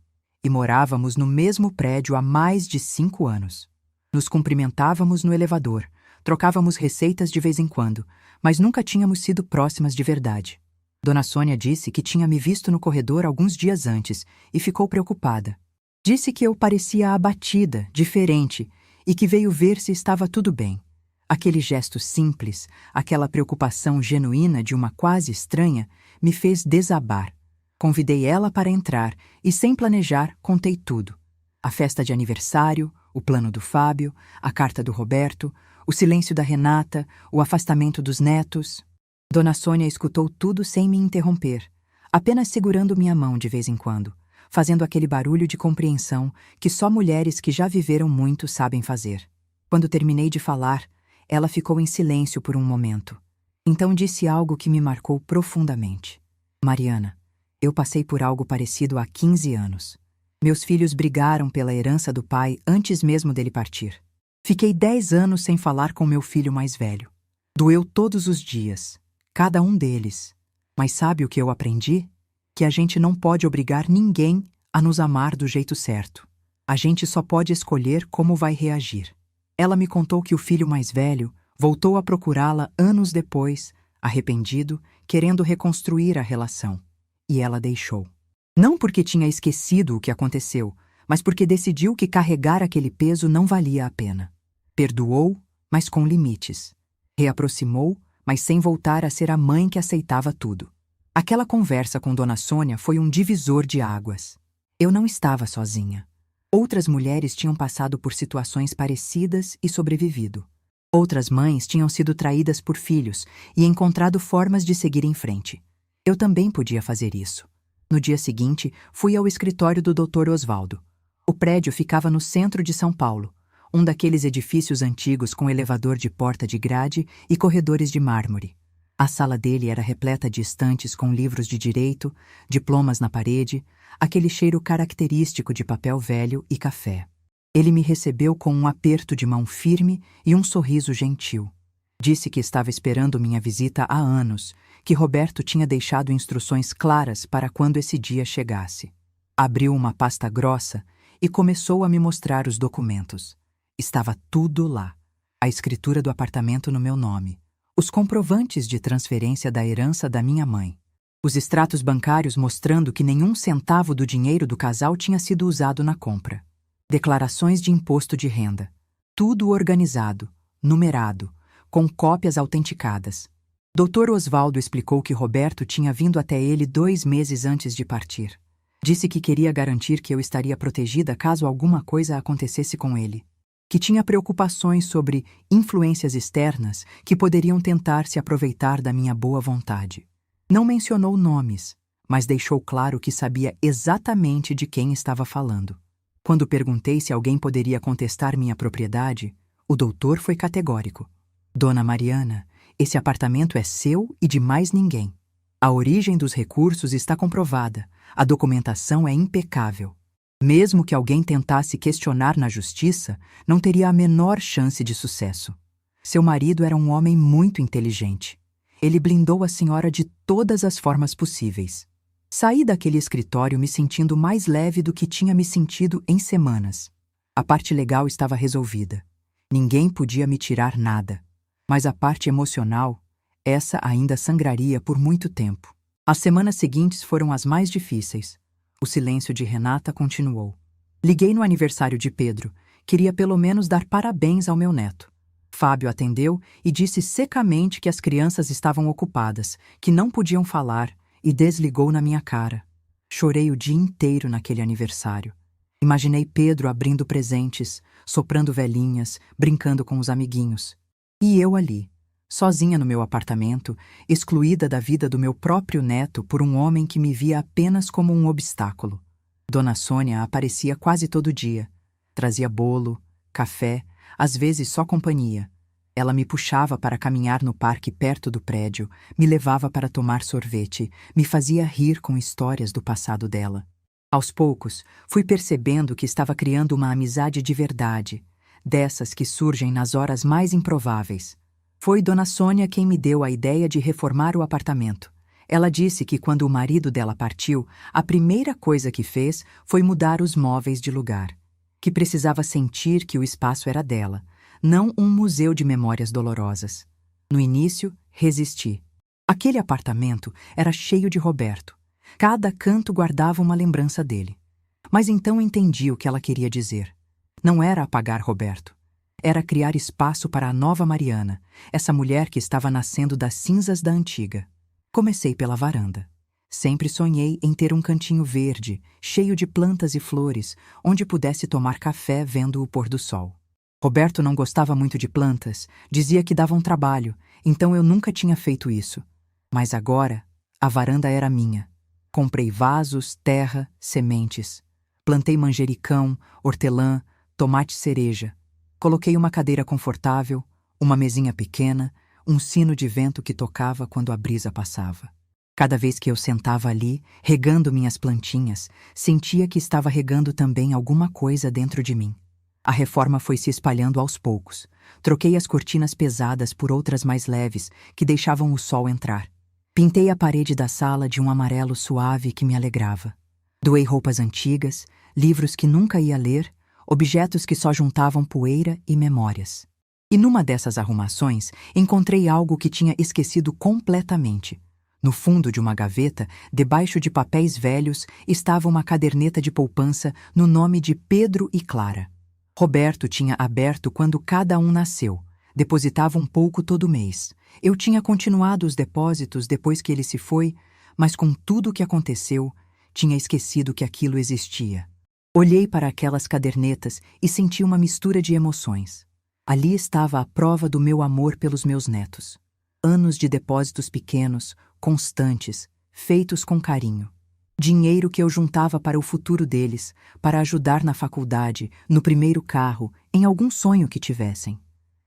e morávamos no mesmo prédio há mais de 5 anos. Nos cumprimentávamos no elevador, trocávamos receitas de vez em quando, mas nunca tínhamos sido próximas de verdade. Dona Sônia disse que tinha me visto no corredor alguns dias antes e ficou preocupada. Disse que eu parecia abatida, diferente, e que veio ver se estava tudo bem. Aquele gesto simples, aquela preocupação genuína de uma quase estranha, me fez desabar. Convidei ela para entrar e, sem planejar, contei tudo. A festa de aniversário, o plano do Fábio, a carta do Roberto, o silêncio da Renata, o afastamento dos netos. Dona Sônia escutou tudo sem me interromper, apenas segurando minha mão de vez em quando, fazendo aquele barulho de compreensão que só mulheres que já viveram muito sabem fazer. Quando terminei de falar, ela ficou em silêncio por um momento. Então disse algo que me marcou profundamente. Mariana, eu passei por algo parecido há 15 anos. Meus filhos brigaram pela herança do pai antes mesmo dele partir. Fiquei 10 anos sem falar com meu filho mais velho. Doeu todos os dias, cada um deles. Mas sabe o que eu aprendi? Que a gente não pode obrigar ninguém a nos amar do jeito certo. A gente só pode escolher como vai reagir. Ela me contou que o filho mais velho voltou a procurá-la anos depois, arrependido, querendo reconstruir a relação. E ela deixou. Não porque tinha esquecido o que aconteceu, mas porque decidiu que carregar aquele peso não valia a pena. Perdoou, mas com limites. Reaproximou, mas sem voltar a ser a mãe que aceitava tudo. Aquela conversa com Dona Sônia foi um divisor de águas. Eu não estava sozinha. Outras mulheres tinham passado por situações parecidas e sobrevivido. Outras mães tinham sido traídas por filhos e encontrado formas de seguir em frente. Eu também podia fazer isso. No dia seguinte, fui ao escritório do Dr. Osvaldo. O prédio ficava no centro de São Paulo, um daqueles edifícios antigos com elevador de porta de grade e corredores de mármore. A sala dele era repleta de estantes com livros de direito, diplomas na parede, aquele cheiro característico de papel velho e café. Ele me recebeu com um aperto de mão firme e um sorriso gentil. Disse que estava esperando minha visita há anos, que Roberto tinha deixado instruções claras para quando esse dia chegasse. Abriu uma pasta grossa e começou a me mostrar os documentos. Estava tudo lá. A escritura do apartamento no meu nome. Os comprovantes de transferência da herança da minha mãe. Os extratos bancários mostrando que nenhum centavo do dinheiro do casal tinha sido usado na compra. Declarações de imposto de renda. Tudo organizado, numerado, com cópias autenticadas. Dr. Osvaldo explicou que Roberto tinha vindo até ele 2 meses antes de partir. Disse que queria garantir que eu estaria protegida caso alguma coisa acontecesse com ele. Que tinha preocupações sobre influências externas que poderiam tentar se aproveitar da minha boa vontade. Não mencionou nomes, mas deixou claro que sabia exatamente de quem estava falando. Quando perguntei se alguém poderia contestar minha propriedade, o doutor foi categórico. Dona Mariana, esse apartamento é seu e de mais ninguém. A origem dos recursos está comprovada, a documentação é impecável. Mesmo que alguém tentasse questionar na justiça, não teria a menor chance de sucesso. Seu marido era um homem muito inteligente. Ele blindou a senhora de todas as formas possíveis. Saí daquele escritório me sentindo mais leve do que tinha me sentido em semanas. A parte legal estava resolvida. Ninguém podia me tirar nada. Mas a parte emocional, essa ainda sangraria por muito tempo. As semanas seguintes foram as mais difíceis. O silêncio de Renata continuou. Liguei no aniversário de Pedro. Queria pelo menos dar parabéns ao meu neto. Fábio atendeu e disse secamente que as crianças estavam ocupadas, que não podiam falar, e desligou na minha cara. Chorei o dia inteiro naquele aniversário. Imaginei Pedro abrindo presentes, soprando velhinhas, brincando com os amiguinhos. E eu ali, sozinha no meu apartamento, excluída da vida do meu próprio neto por um homem que me via apenas como um obstáculo. Dona Sônia aparecia quase todo dia. Trazia bolo, café, às vezes só companhia. Ela me puxava para caminhar no parque perto do prédio, me levava para tomar sorvete, me fazia rir com histórias do passado dela. Aos poucos, fui percebendo que estava criando uma amizade de verdade, dessas que surgem nas horas mais improváveis. Foi Dona Sônia quem me deu a ideia de reformar o apartamento. Ela disse que quando o marido dela partiu, a primeira coisa que fez foi mudar os móveis de lugar, que precisava sentir que o espaço era dela, não um museu de memórias dolorosas. No início, resisti. Aquele apartamento era cheio de Roberto. Cada canto guardava uma lembrança dele. Mas então entendi o que ela queria dizer. Não era apagar Roberto. Era criar espaço para a nova Mariana, essa mulher que estava nascendo das cinzas da antiga. Comecei pela varanda. Sempre sonhei em ter um cantinho verde, cheio de plantas e flores, onde pudesse tomar café vendo o pôr do sol. Roberto não gostava muito de plantas, dizia que davam trabalho, então eu nunca tinha feito isso. Mas agora, a varanda era minha. Comprei vasos, terra, sementes. Plantei manjericão, hortelã, tomate cereja. Coloquei uma cadeira confortável, uma mesinha pequena, um sino de vento que tocava quando a brisa passava. Cada vez que eu sentava ali, regando minhas plantinhas, sentia que estava regando também alguma coisa dentro de mim. A reforma foi se espalhando aos poucos. Troquei as cortinas pesadas por outras mais leves, que deixavam o sol entrar. Pintei a parede da sala de um amarelo suave que me alegrava. Doei roupas antigas, livros que nunca ia ler, objetos que só juntavam poeira e memórias. E numa dessas arrumações, encontrei algo que tinha esquecido completamente. No fundo de uma gaveta, debaixo de papéis velhos, estava uma caderneta de poupança no nome de Pedro e Clara. Roberto tinha aberto quando cada um nasceu. Depositava um pouco todo mês. Eu tinha continuado os depósitos depois que ele se foi, mas com tudo o que aconteceu, tinha esquecido que aquilo existia. Olhei para aquelas cadernetas e senti uma mistura de emoções. Ali estava a prova do meu amor pelos meus netos. Anos de depósitos pequenos, constantes, feitos com carinho. Dinheiro que eu juntava para o futuro deles, para ajudar na faculdade, no primeiro carro, em algum sonho que tivessem.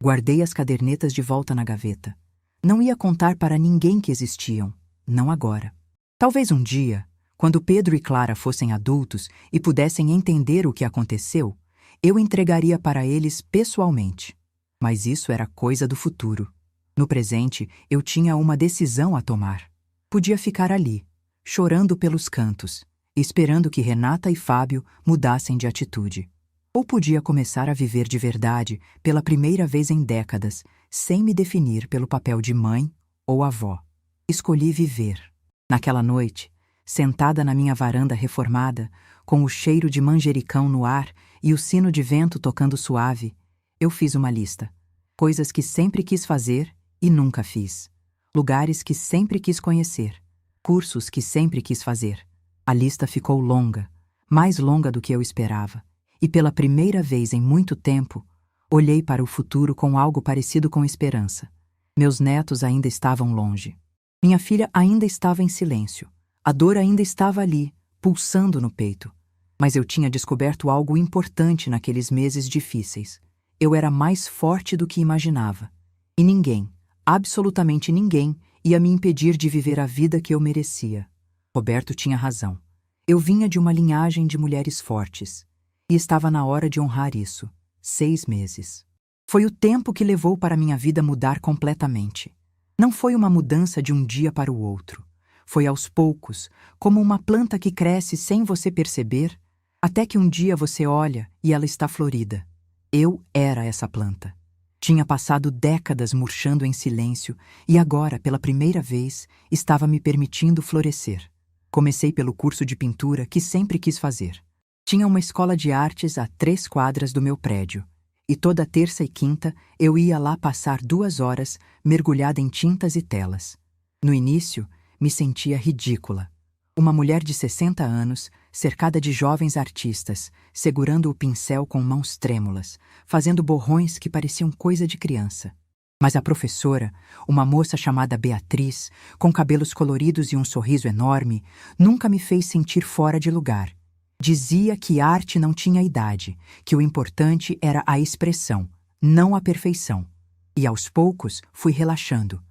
Guardei as cadernetas de volta na gaveta. Não ia contar para ninguém que existiam, não agora. Talvez um dia, quando Pedro e Clara fossem adultos e pudessem entender o que aconteceu, eu entregaria para eles pessoalmente. Mas isso era coisa do futuro. No presente, eu tinha uma decisão a tomar. Podia ficar ali, chorando pelos cantos, esperando que Renata e Fábio mudassem de atitude. Ou podia começar a viver de verdade, pela primeira vez em décadas, sem me definir pelo papel de mãe ou avó. Escolhi viver. Naquela noite, sentada na minha varanda reformada, com o cheiro de manjericão no ar e o sino de vento tocando suave, eu fiz uma lista. Coisas que sempre quis fazer e nunca fiz. Lugares que sempre quis conhecer. Cursos que sempre quis fazer. A lista ficou longa, mais longa do que eu esperava. E pela primeira vez em muito tempo, olhei para o futuro com algo parecido com esperança. Meus netos ainda estavam longe. Minha filha ainda estava em silêncio. A dor ainda estava ali, pulsando no peito. Mas eu tinha descoberto algo importante naqueles meses difíceis. Eu era mais forte do que imaginava. E ninguém, absolutamente ninguém, ia me impedir de viver a vida que eu merecia. Roberto tinha razão. Eu vinha de uma linhagem de mulheres fortes. E estava na hora de honrar isso. 6 meses. Foi o tempo que levou para minha vida mudar completamente. Não foi uma mudança de um dia para o outro. Foi aos poucos, como uma planta que cresce sem você perceber, até que um dia você olha e ela está florida. Eu era essa planta. Tinha passado décadas murchando em silêncio e agora, pela primeira vez, estava me permitindo florescer. Comecei pelo curso de pintura que sempre quis fazer. Tinha uma escola de artes a 3 quadras do meu prédio, e toda terça e quinta eu ia lá passar 2 horas mergulhada em tintas e telas. No início, me sentia ridícula. Uma mulher de 60 anos, cercada de jovens artistas, segurando o pincel com mãos trêmulas, fazendo borrões que pareciam coisa de criança. Mas a professora, uma moça chamada Beatriz, com cabelos coloridos e um sorriso enorme, nunca me fez sentir fora de lugar. Dizia que arte não tinha idade, que o importante era a expressão, não a perfeição. E aos poucos fui relaxando.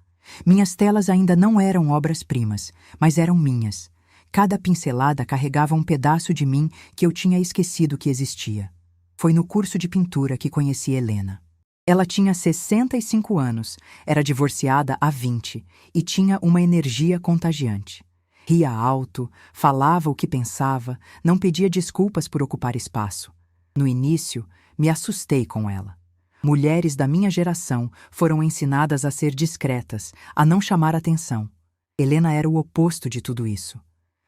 Minhas telas ainda não eram obras-primas, mas eram minhas. Cada pincelada carregava um pedaço de mim que eu tinha esquecido que existia. Foi no curso de pintura que conheci Helena. Ela tinha 65 anos, era divorciada há 20 e tinha uma energia contagiante. Ria alto, falava o que pensava, não pedia desculpas por ocupar espaço. No início, me assustei com ela. Mulheres da minha geração foram ensinadas a ser discretas, a não chamar atenção. Helena era o oposto de tudo isso.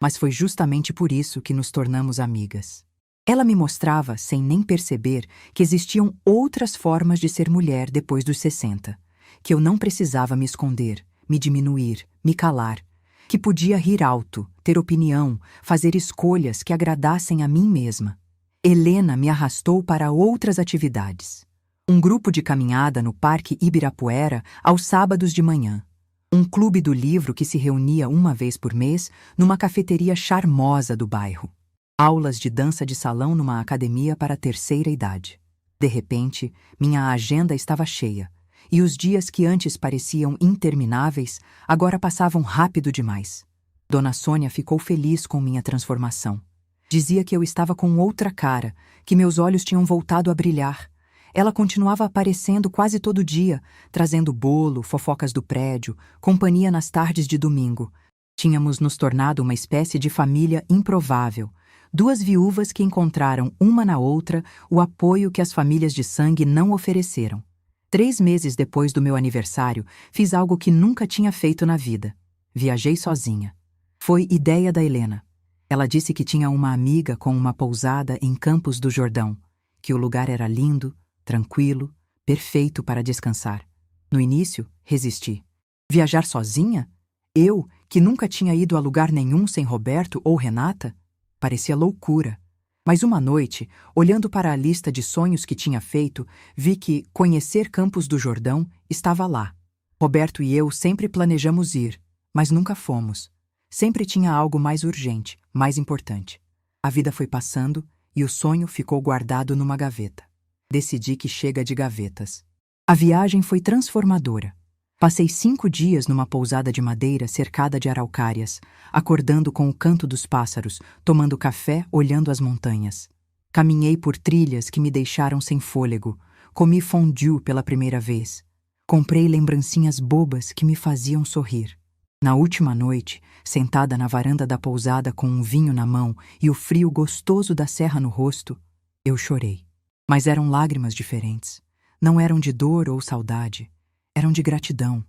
Mas foi justamente por isso que nos tornamos amigas. Ela me mostrava, sem nem perceber, que existiam outras formas de ser mulher depois dos 60, que eu não precisava me esconder, me diminuir, me calar, que podia rir alto, ter opinião, fazer escolhas que agradassem a mim mesma. Helena me arrastou para outras atividades. Um grupo de caminhada no Parque Ibirapuera aos sábados de manhã. Um clube do livro que se reunia uma vez por mês numa cafeteria charmosa do bairro. Aulas de dança de salão numa academia para a terceira idade. De repente, minha agenda estava cheia, e os dias que antes pareciam intermináveis, agora passavam rápido demais. Dona Sônia ficou feliz com minha transformação. Dizia que eu estava com outra cara, que meus olhos tinham voltado a brilhar. Ela continuava aparecendo quase todo dia, trazendo bolo, fofocas do prédio, companhia nas tardes de domingo. Tínhamos nos tornado uma espécie de família improvável. Duas viúvas que encontraram uma na outra o apoio que as famílias de sangue não ofereceram. 3 meses depois do meu aniversário, fiz algo que nunca tinha feito na vida. Viajei sozinha. Foi ideia da Helena. Ela disse que tinha uma amiga com uma pousada em Campos do Jordão, que o lugar era lindo, tranquilo, perfeito para descansar. No início, resisti. Viajar sozinha? Eu, que nunca tinha ido a lugar nenhum sem Roberto ou Renata? Parecia loucura. Mas uma noite, olhando para a lista de sonhos que tinha feito, vi que conhecer Campos do Jordão estava lá. Roberto e eu sempre planejamos ir, mas nunca fomos. Sempre tinha algo mais urgente, mais importante. A vida foi passando e o sonho ficou guardado numa gaveta. Decidi que chega de gavetas. A viagem foi transformadora. Passei 5 dias numa pousada de madeira cercada de araucárias, acordando com o canto dos pássaros, tomando café, olhando as montanhas. Caminhei por trilhas que me deixaram sem fôlego, comi fondue pela primeira vez. Comprei lembrancinhas bobas que me faziam sorrir. Na última noite, sentada na varanda da pousada com um vinho na mão e o frio gostoso da serra no rosto, eu chorei. Mas eram lágrimas diferentes. Não eram de dor ou saudade. Eram de gratidão.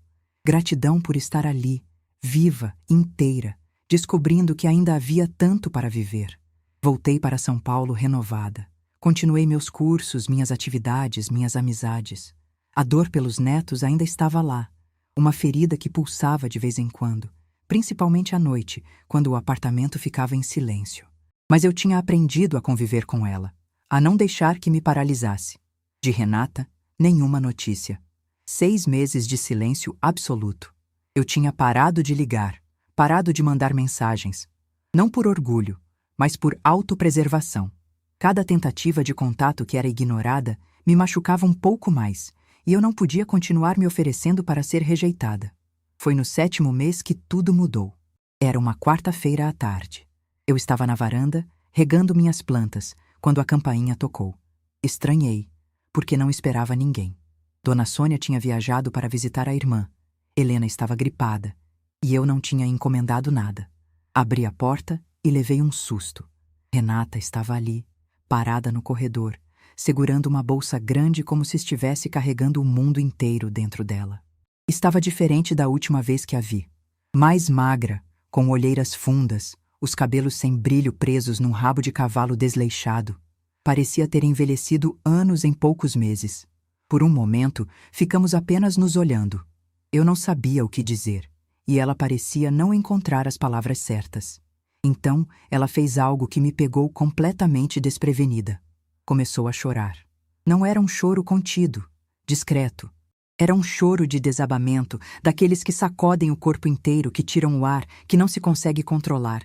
Gratidão por estar ali, viva, inteira, descobrindo que ainda havia tanto para viver. Voltei para São Paulo renovada. Continuei meus cursos, minhas atividades, minhas amizades. A dor pelos netos ainda estava lá. Uma ferida que pulsava de vez em quando, principalmente à noite, quando o apartamento ficava em silêncio. Mas eu tinha aprendido a conviver com ela, a não deixar que me paralisasse. De Renata, nenhuma notícia. 6 meses de silêncio absoluto. Eu tinha parado de ligar, parado de mandar mensagens. Não por orgulho, mas por autopreservação. Cada tentativa de contato que era ignorada me machucava um pouco mais, e eu não podia continuar me oferecendo para ser rejeitada. Foi no 7º mês que tudo mudou. Era uma quarta-feira à tarde. Eu estava na varanda, regando minhas plantas, quando a campainha tocou. Estranhei, porque não esperava ninguém. Dona Sônia tinha viajado para visitar a irmã. Helena estava gripada, e eu não tinha encomendado nada. Abri a porta e levei um susto. Renata estava ali, parada no corredor, segurando uma bolsa grande como se estivesse carregando o mundo inteiro dentro dela. Estava diferente da última vez que a vi. Mais magra, com olheiras fundas, os cabelos sem brilho presos num rabo de cavalo desleixado. Parecia ter envelhecido anos em poucos meses. Por um momento, ficamos apenas nos olhando. Eu não sabia o que dizer, e ela parecia não encontrar as palavras certas. Então, ela fez algo que me pegou completamente desprevenida. Começou a chorar. Não era um choro contido, discreto. Era um choro de desabamento, daqueles que sacodem o corpo inteiro, que tiram o ar, que não se consegue controlar.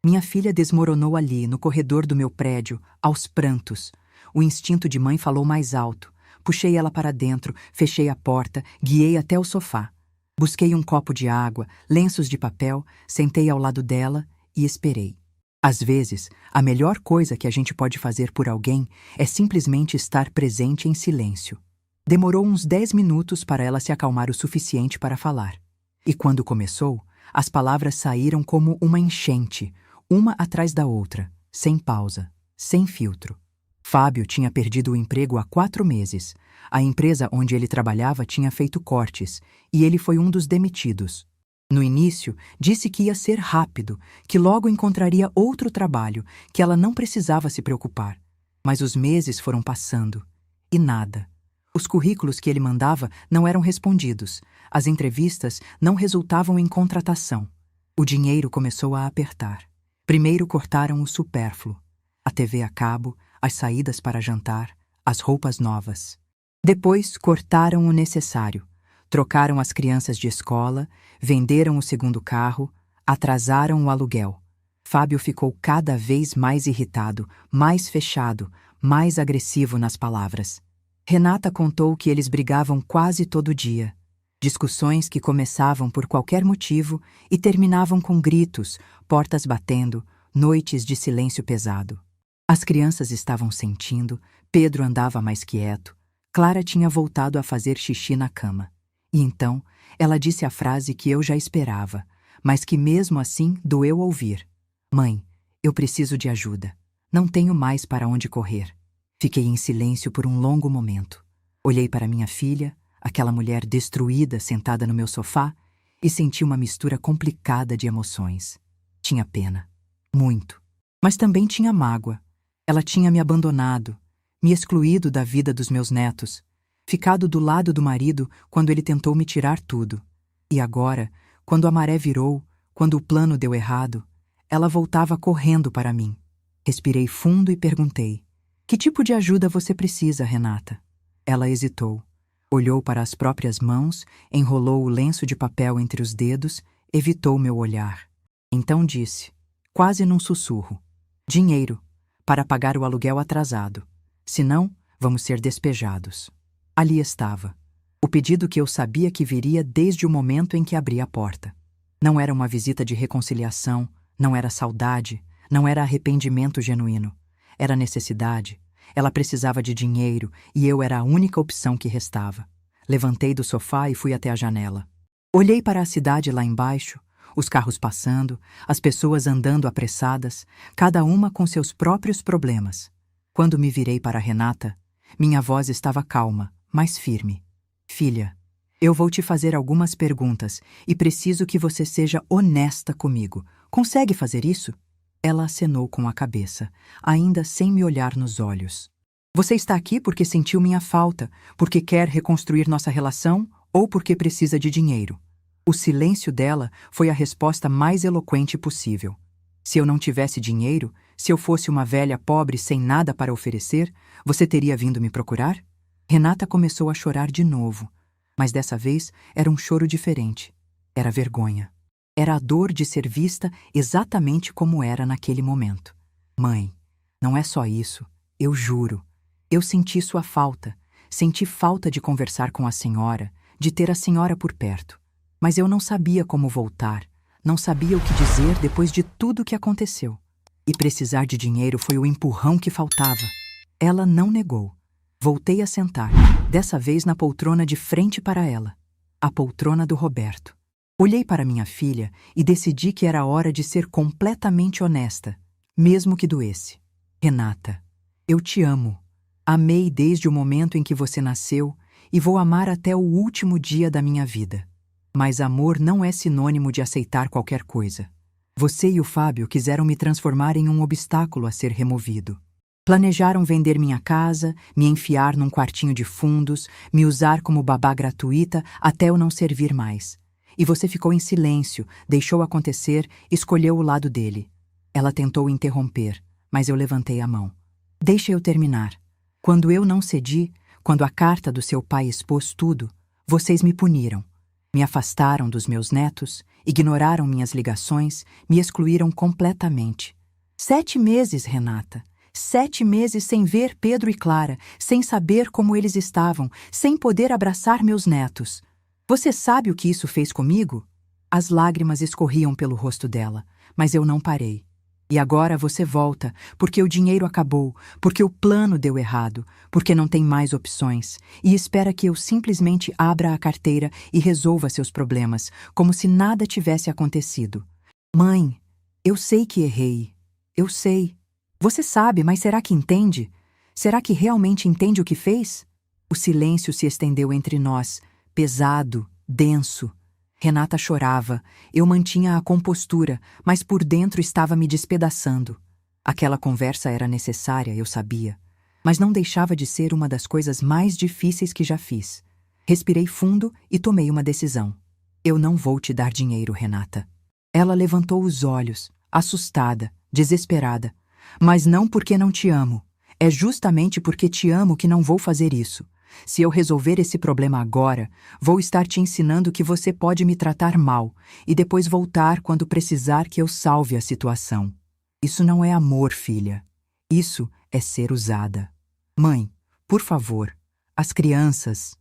Minha filha desmoronou ali, no corredor do meu prédio, aos prantos. O instinto de mãe falou mais alto, Puxei ela para dentro, fechei a porta, guiei até o sofá. Busquei um copo de água, lenços de papel, sentei ao lado dela e esperei. Às vezes, a melhor coisa que a gente pode fazer por alguém é simplesmente estar presente em silêncio. Demorou uns 10 minutos para ela se acalmar o suficiente para falar. E quando começou, as palavras saíram como uma enchente, uma atrás da outra, sem pausa, sem filtro. Fábio tinha perdido o emprego há 4 meses. A empresa onde ele trabalhava tinha feito cortes, e ele foi um dos demitidos. No início, disse que ia ser rápido, que logo encontraria outro trabalho, que ela não precisava se preocupar. Mas os meses foram passando, e nada. Os currículos que ele mandava não eram respondidos, as entrevistas não resultavam em contratação. O dinheiro começou a apertar. Primeiro cortaram o supérfluo, a TV a cabo, as saídas para jantar, as roupas novas. Depois cortaram o necessário. Trocaram as crianças de escola, venderam o segundo carro, atrasaram o aluguel. Fábio ficou cada vez mais irritado, mais fechado, mais agressivo nas palavras. Renata contou que eles brigavam quase todo dia. Discussões que começavam por qualquer motivo e terminavam com gritos, portas batendo, noites de silêncio pesado. As crianças estavam sentindo, Pedro andava mais quieto, Clara tinha voltado a fazer xixi na cama. E então, ela disse a frase que eu já esperava, mas que mesmo assim doeu ouvir. Mãe, eu preciso de ajuda. Não tenho mais para onde correr. Fiquei em silêncio por um longo momento. Olhei para minha filha, aquela mulher destruída sentada no meu sofá, e senti uma mistura complicada de emoções. Tinha pena. Muito. Mas também tinha mágoa. Ela tinha me abandonado, me excluído da vida dos meus netos, ficado do lado do marido quando ele tentou me tirar tudo. E agora, quando a maré virou, quando o plano deu errado, ela voltava correndo para mim. Respirei fundo e perguntei: "Que tipo de ajuda você precisa, Renata?" Ela hesitou. Olhou para as próprias mãos, enrolou o lenço de papel entre os dedos, evitou meu olhar. Então disse, quase num sussurro: "Dinheiro, para pagar o aluguel atrasado. Senão, vamos ser despejados." Ali estava. O pedido que eu sabia que viria desde o momento em que abri a porta. Não era uma visita de reconciliação, não era saudade, não era arrependimento genuíno. Era necessidade. Ela precisava de dinheiro e eu era a única opção que restava. Levantei do sofá e fui até a janela. Olhei para a cidade lá embaixo, os carros passando, as pessoas andando apressadas, cada uma com seus próprios problemas. Quando me virei para Renata, minha voz estava calma, mas firme. "Filha, eu vou te fazer algumas perguntas e preciso que você seja honesta comigo. Consegue fazer isso?" Ela acenou com a cabeça, ainda sem me olhar nos olhos. "Você está aqui porque sentiu minha falta, porque quer reconstruir nossa relação ou porque precisa de dinheiro?" O silêncio dela foi a resposta mais eloquente possível. "Se eu não tivesse dinheiro, se eu fosse uma velha pobre sem nada para oferecer, você teria vindo me procurar?" Renata começou a chorar de novo, mas dessa vez era um choro diferente. Era vergonha. Era a dor de ser vista exatamente como era naquele momento. "Mãe, não é só isso, eu juro. Eu senti sua falta. Senti falta de conversar com a senhora, de ter a senhora por perto. Mas eu não sabia como voltar, não sabia o que dizer depois de tudo o que aconteceu. E precisar de dinheiro foi o empurrão que faltava." Ela não negou. Voltei a sentar, dessa vez na poltrona de frente para ela, a poltrona do Roberto. Olhei para minha filha e decidi que era hora de ser completamente honesta, mesmo que doesse. "Renata, eu te amo. Amei desde o momento em que você nasceu e vou amar até o último dia da minha vida. Mas amor não é sinônimo de aceitar qualquer coisa. Você e o Fábio quiseram me transformar em um obstáculo a ser removido. Planejaram vender minha casa, me enfiar num quartinho de fundos, me usar como babá gratuita até eu não servir mais. E você ficou em silêncio, deixou acontecer, escolheu o lado dele." Ela tentou interromper, mas eu levantei a mão. "Deixa eu terminar. Quando eu não cedi, quando a carta do seu pai expôs tudo, vocês me puniram. Me afastaram dos meus netos, ignoraram minhas ligações, me excluíram completamente. 7 meses, Renata. 7 meses sem ver Pedro e Clara, sem saber como eles estavam, sem poder abraçar meus netos. Você sabe o que isso fez comigo? As lágrimas escorriam pelo rosto dela, mas eu não parei. E agora você volta, porque o dinheiro acabou, porque o plano deu errado, porque não tem mais opções, e espera que eu simplesmente abra a carteira e resolva seus problemas, como se nada tivesse acontecido. Mãe, eu sei que errei. Eu sei. Você sabe, mas será que entende? Será que realmente entende o que fez? O silêncio se estendeu entre nós, pesado, denso. Renata chorava. Eu mantinha a compostura, mas por dentro estava me despedaçando. Aquela conversa era necessária, eu sabia. Mas não deixava de ser uma das coisas mais difíceis que já fiz. Respirei fundo e tomei uma decisão. Eu não vou te dar dinheiro, Renata. Ela levantou os olhos, assustada, desesperada. Mas não porque não te amo. É justamente porque te amo que não vou fazer isso. Se eu resolver esse problema agora, vou estar te ensinando que você pode me tratar mal e depois voltar quando precisar que eu salve a situação. Isso não é amor, filha. Isso é ser usada. Mãe, por favor, as crianças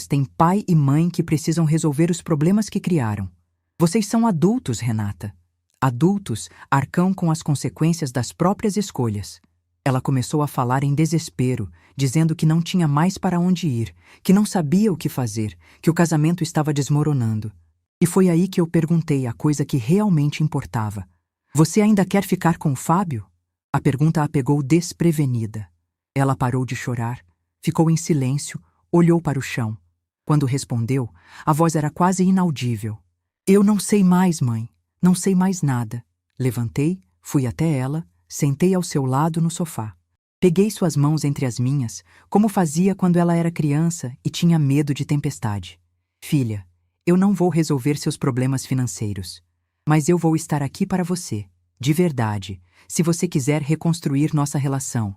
têm pai e mãe que precisam resolver os problemas que criaram. Vocês são adultos, Renata. Adultos arcam com as consequências das próprias escolhas. Ela começou a falar em desespero, dizendo que não tinha mais para onde ir, que não sabia o que fazer, que o casamento estava desmoronando. E foi aí que eu perguntei a coisa que realmente importava. Você ainda quer ficar com o Fábio? A pergunta a pegou desprevenida. Ela parou de chorar, ficou em silêncio, olhou para o chão. Quando respondeu, a voz era quase inaudível. Eu não sei mais, mãe. Não sei mais nada. Levantei, fui até ela, sentei ao seu lado no sofá. Peguei suas mãos entre as minhas, como fazia quando ela era criança e tinha medo de tempestade. Filha, eu não vou resolver seus problemas financeiros, mas eu vou estar aqui para você, de verdade, se você quiser reconstruir nossa relação.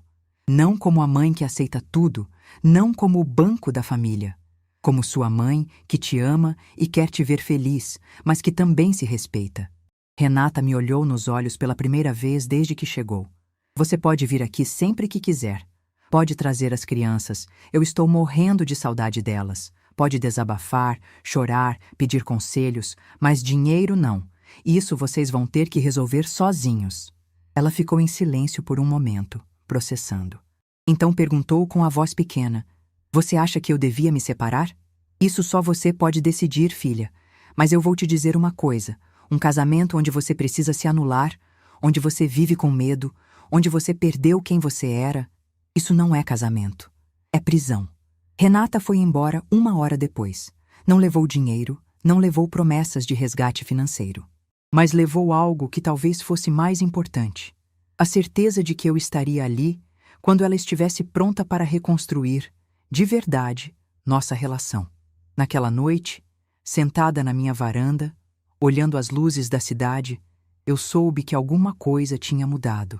Não como a mãe que aceita tudo, não como o banco da família. Como sua mãe, que te ama e quer te ver feliz, mas que também se respeita. Renata me olhou nos olhos pela primeira vez desde que chegou. Você pode vir aqui sempre que quiser. Pode trazer as crianças, eu estou morrendo de saudade delas. Pode desabafar, chorar, pedir conselhos, mas dinheiro não. Isso vocês vão ter que resolver sozinhos. Ela ficou em silêncio por um momento, processando. Então perguntou com a voz pequena: Você acha que eu devia me separar? Isso só você pode decidir, filha. Mas eu vou te dizer uma coisa. Um casamento onde você precisa se anular, onde você vive com medo, onde você perdeu quem você era, isso não é casamento. É prisão. Renata foi embora 1 hora depois. Não levou dinheiro, não levou promessas de resgate financeiro. Mas levou algo que talvez fosse mais importante. A certeza de que eu estaria ali quando ela estivesse pronta para reconstruir, de verdade, nossa relação. Naquela noite, sentada na minha varanda, olhando as luzes da cidade, eu soube que alguma coisa tinha mudado.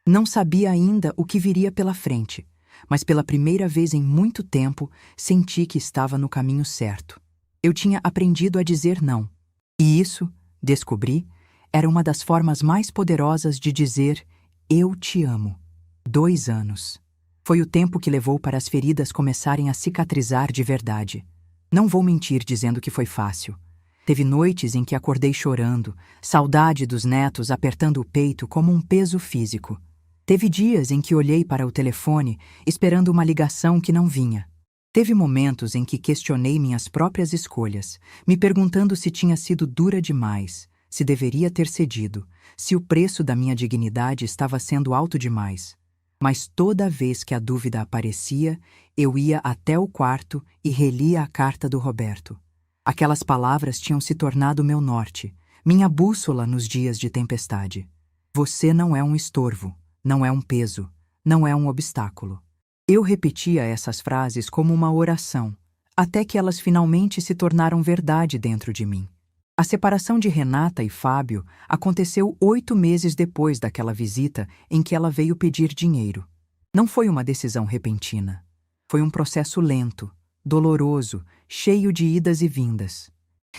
Não sabia ainda o que viria pela frente, mas pela primeira vez em muito tempo senti que estava no caminho certo. Eu tinha aprendido a dizer não. E isso, descobri, era uma das formas mais poderosas de dizer eu te amo. 2 anos. Foi o tempo que levou para as feridas começarem a cicatrizar de verdade. Não vou mentir dizendo que foi fácil. Teve noites em que acordei chorando, saudade dos netos apertando o peito como um peso físico. Teve dias em que olhei para o telefone, esperando uma ligação que não vinha. Teve momentos em que questionei minhas próprias escolhas, me perguntando se tinha sido dura demais, se deveria ter cedido, se o preço da minha dignidade estava sendo alto demais. Mas toda vez que a dúvida aparecia, eu ia até o quarto e relia a carta do Roberto. Aquelas palavras tinham se tornado meu norte, minha bússola nos dias de tempestade. Você não é um estorvo, não é um peso, não é um obstáculo. Eu repetia essas frases como uma oração, até que elas finalmente se tornaram verdade dentro de mim. A separação de Renata e Fábio aconteceu 8 meses depois daquela visita em que ela veio pedir dinheiro. Não foi uma decisão repentina. Foi um processo lento, doloroso, cheio de idas e vindas.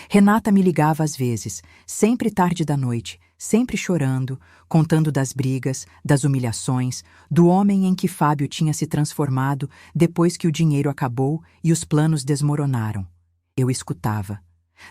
Renata me ligava às vezes, sempre tarde da noite, sempre chorando, contando das brigas, das humilhações, do homem em que Fábio tinha se transformado depois que o dinheiro acabou e os planos desmoronaram. Eu escutava.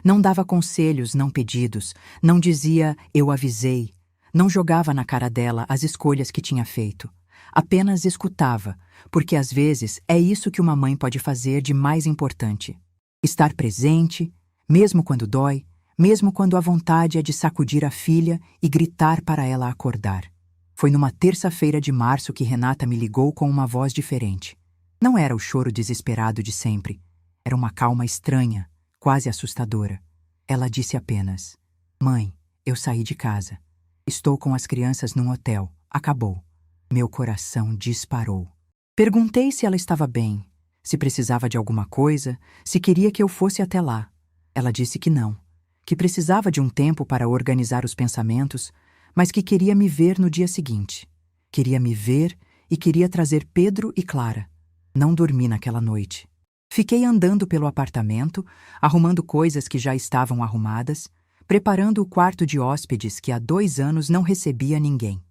Não dava conselhos, não pedidos, não dizia "eu avisei", não jogava na cara dela as escolhas que tinha feito. Apenas escutava, porque às vezes é isso que uma mãe pode fazer de mais importante. Estar presente, mesmo quando dói, mesmo quando a vontade é de sacudir a filha e gritar para ela acordar. Foi numa terça-feira de março que Renata me ligou com uma voz diferente. Não era o choro desesperado de sempre. Era uma calma estranha, quase assustadora. Ela disse apenas: "Mãe, eu saí de casa. Estou com as crianças num hotel. Acabou." Meu coração disparou. Perguntei se ela estava bem, se precisava de alguma coisa, se queria que eu fosse até lá. Ela disse que não, que precisava de um tempo para organizar os pensamentos, mas que queria me ver no dia seguinte. Queria me ver e queria trazer Pedro e Clara. Não dormi naquela noite. Fiquei andando pelo apartamento, arrumando coisas que já estavam arrumadas, preparando o quarto de hóspedes que há 2 anos não recebia ninguém.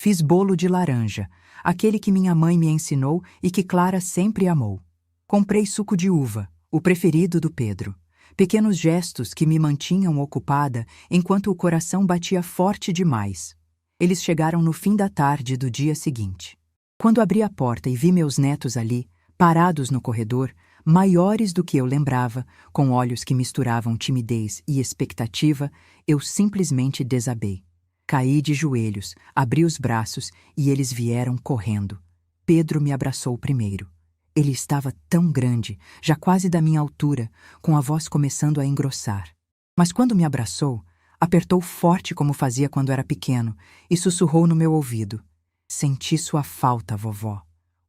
Fiz bolo de laranja, aquele que minha mãe me ensinou e que Clara sempre amou. Comprei suco de uva, o preferido do Pedro. Pequenos gestos que me mantinham ocupada enquanto o coração batia forte demais. Eles chegaram no fim da tarde do dia seguinte. Quando abri a porta e vi meus netos ali, parados no corredor, maiores do que eu lembrava, com olhos que misturavam timidez e expectativa, eu simplesmente desabei. Caí de joelhos, abri os braços e eles vieram correndo. Pedro me abraçou primeiro. Ele estava tão grande, já quase da minha altura, com a voz começando a engrossar. Mas quando me abraçou, apertou forte como fazia quando era pequeno e sussurrou no meu ouvido: "Senti sua falta, vovó.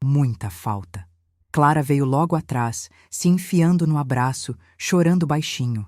Muita falta." Clara veio logo atrás, se enfiando no abraço, chorando baixinho.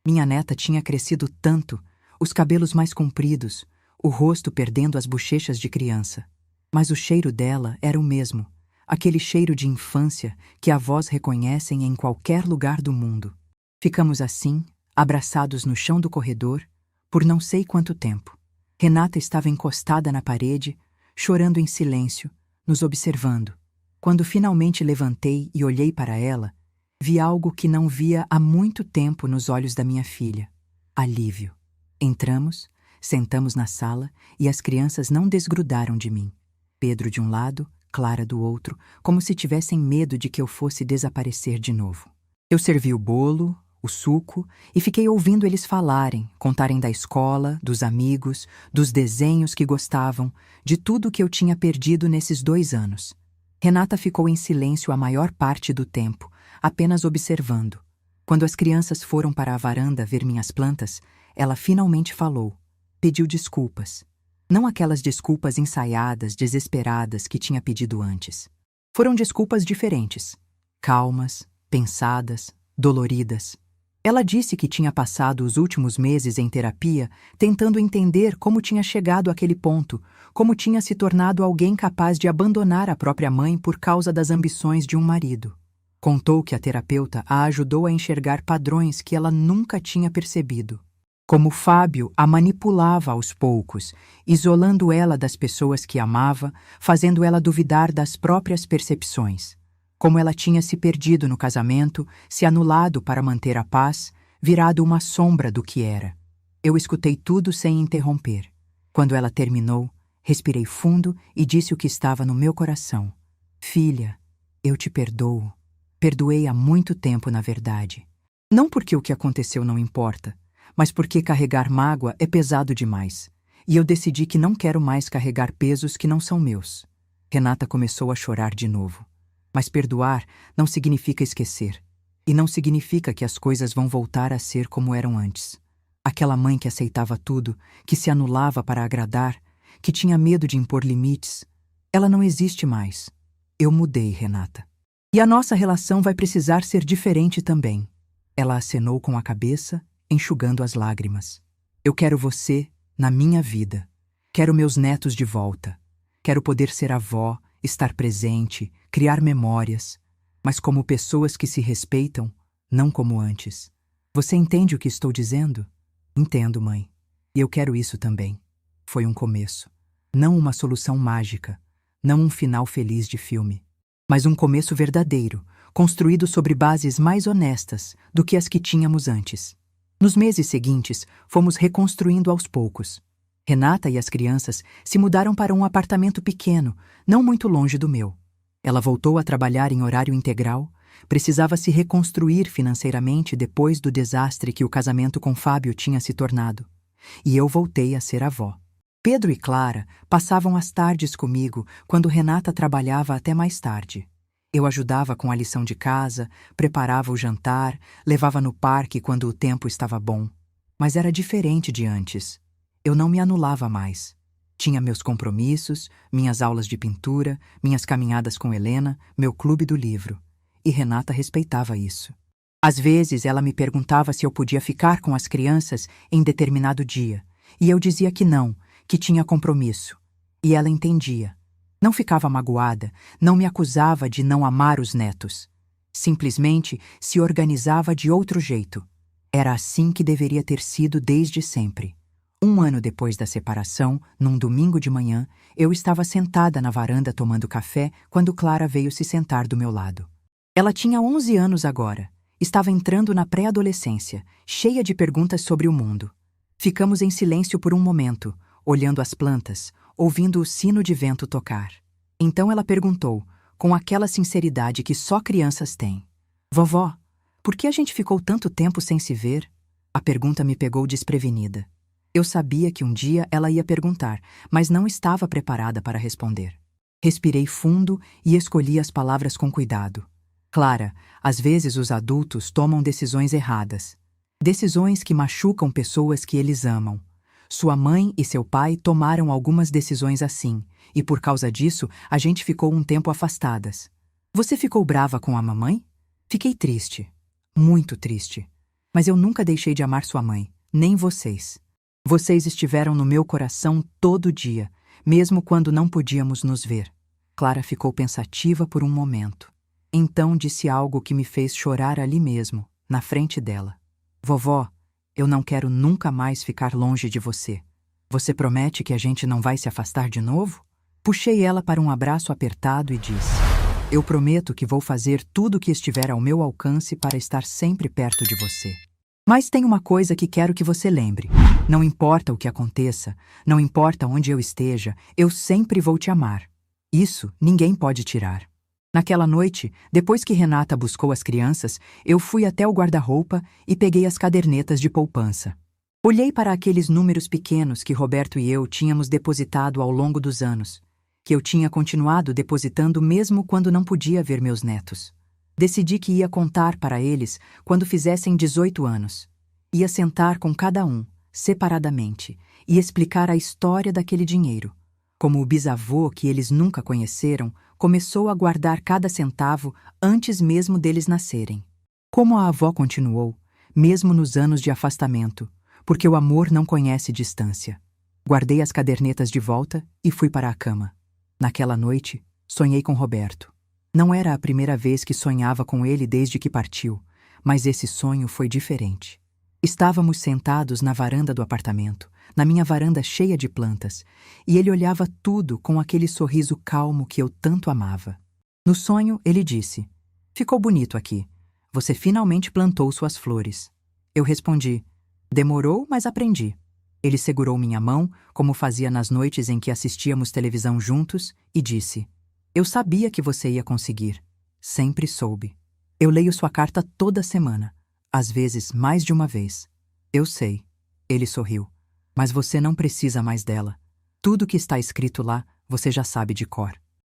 Minha neta tinha crescido tanto, os cabelos mais compridos, o rosto perdendo as bochechas de criança. Mas o cheiro dela era o mesmo, aquele cheiro de infância que avós reconhecem em qualquer lugar do mundo. Ficamos assim, abraçados no chão do corredor, por não sei quanto tempo. Renata estava encostada na parede, chorando em silêncio, nos observando. Quando finalmente levantei e olhei para ela, vi algo que não via há muito tempo nos olhos da minha filha: alívio. Entramos, sentamos na sala e as crianças não desgrudaram de mim. Pedro de um lado, Clara do outro, como se tivessem medo de que eu fosse desaparecer de novo. Eu servi o bolo, o suco, e fiquei ouvindo eles falarem, contarem da escola, dos amigos, dos desenhos que gostavam, de tudo que eu tinha perdido nesses 2 anos. Renata ficou em silêncio a maior parte do tempo, apenas observando. Quando as crianças foram para a varanda ver minhas plantas, ela finalmente falou. Pediu desculpas. Não aquelas desculpas ensaiadas, desesperadas que tinha pedido antes. Foram desculpas diferentes. Calmas, pensadas, doloridas. Ela disse que tinha passado os últimos meses em terapia tentando entender como tinha chegado àquele ponto, como tinha se tornado alguém capaz de abandonar a própria mãe por causa das ambições de um marido. Contou que a terapeuta a ajudou a enxergar padrões que ela nunca tinha percebido. Como Fábio a manipulava aos poucos, isolando ela das pessoas que amava, fazendo ela duvidar das próprias percepções. Como ela tinha se perdido no casamento, se anulado para manter a paz, virado uma sombra do que era. Eu escutei tudo sem interromper. Quando ela terminou, respirei fundo e disse o que estava no meu coração. Filha, eu te perdoo. Perdoei há muito tempo, na verdade. Não porque o que aconteceu não importa, mas porque carregar mágoa é pesado demais. E eu decidi que não quero mais carregar pesos que não são meus. Renata começou a chorar de novo. Mas perdoar não significa esquecer. E não significa que as coisas vão voltar a ser como eram antes. Aquela mãe que aceitava tudo, que se anulava para agradar, que tinha medo de impor limites, ela não existe mais. Eu mudei, Renata. E a nossa relação vai precisar ser diferente também. Ela acenou com a cabeça, enxugando as lágrimas. Eu quero você na minha vida. Quero meus netos de volta. Quero poder ser avó, estar presente, criar memórias, mas como pessoas que se respeitam, não como antes. Você entende o que estou dizendo? Entendo, mãe. E eu quero isso também. Foi um começo. Não uma solução mágica. Não um final feliz de filme. Mas um começo verdadeiro, construído sobre bases mais honestas do que as que tínhamos antes. Nos meses seguintes, fomos reconstruindo aos poucos. Renata e as crianças se mudaram para um apartamento pequeno, não muito longe do meu. Ela voltou a trabalhar em horário integral, precisava se reconstruir financeiramente depois do desastre que o casamento com Fábio tinha se tornado. E eu voltei a ser avó. Pedro e Clara passavam as tardes comigo quando Renata trabalhava até mais tarde. Eu ajudava com a lição de casa, preparava o jantar, levava no parque quando o tempo estava bom. Mas era diferente de antes. Eu não me anulava mais. Tinha meus compromissos, minhas aulas de pintura, minhas caminhadas com Helena, meu clube do livro. E Renata respeitava isso. Às vezes ela me perguntava se eu podia ficar com as crianças em determinado dia, e eu dizia que não, que tinha compromisso. E ela entendia. Não ficava magoada, não me acusava de não amar os netos. Simplesmente se organizava de outro jeito. Era assim que deveria ter sido desde sempre. 1 ano depois da separação, num domingo de manhã, eu estava sentada na varanda tomando café quando Clara veio se sentar do meu lado. Ela tinha 11 anos agora. Estava entrando na pré-adolescência, cheia de perguntas sobre o mundo. Ficamos em silêncio por um momento, olhando as plantas, ouvindo o sino de vento tocar. Então ela perguntou, com aquela sinceridade que só crianças têm: Vovó, por que a gente ficou tanto tempo sem se ver? A pergunta me pegou desprevenida. Eu sabia que um dia ela ia perguntar, mas não estava preparada para responder. Respirei fundo e escolhi as palavras com cuidado. Clara, às vezes os adultos tomam decisões erradas. Decisões que machucam pessoas que eles amam. Sua mãe e seu pai tomaram algumas decisões assim, e por causa disso a gente ficou um tempo afastadas. Você ficou brava com a mamãe? Fiquei triste. Muito triste. Mas eu nunca deixei de amar sua mãe, nem vocês. Vocês estiveram no meu coração todo dia, mesmo quando não podíamos nos ver. Clara ficou pensativa por um momento. Então disse algo que me fez chorar ali mesmo, na frente dela. Vovó, eu não quero nunca mais ficar longe de você. Você promete que a gente não vai se afastar de novo? Puxei ela para um abraço apertado e disse: Eu prometo que vou fazer tudo o que estiver ao meu alcance para estar sempre perto de você. Mas tem uma coisa que quero que você lembre. Não importa o que aconteça, não importa onde eu esteja, eu sempre vou te amar. Isso ninguém pode tirar. Naquela noite, depois que Renata buscou as crianças, eu fui até o guarda-roupa e peguei as cadernetas de poupança. Olhei para aqueles números pequenos que Roberto e eu tínhamos depositado ao longo dos anos, que eu tinha continuado depositando mesmo quando não podia ver meus netos. Decidi que ia contar para eles quando fizessem 18 anos. Ia sentar com cada um, separadamente, e explicar a história daquele dinheiro. Como o bisavô que eles nunca conheceram começou a guardar cada centavo antes mesmo deles nascerem. Como a avó continuou, mesmo nos anos de afastamento, porque o amor não conhece distância. Guardei as cadernetas de volta e fui para a cama. Naquela noite, sonhei com Roberto. Não era a primeira vez que sonhava com ele desde que partiu, mas esse sonho foi diferente. Estávamos sentados na varanda do apartamento, na minha varanda cheia de plantas, e ele olhava tudo com aquele sorriso calmo que eu tanto amava. No sonho, ele disse: Ficou bonito aqui. Você finalmente plantou suas flores. Eu respondi: Demorou, mas aprendi. Ele segurou minha mão, como fazia nas noites em que assistíamos televisão juntos, e disse: Eu sabia que você ia conseguir. Sempre soube. Eu leio sua carta toda semana, às vezes mais de uma vez. Eu sei. Ele sorriu. Mas você não precisa mais dela. Tudo que está escrito lá, você já sabe de cor.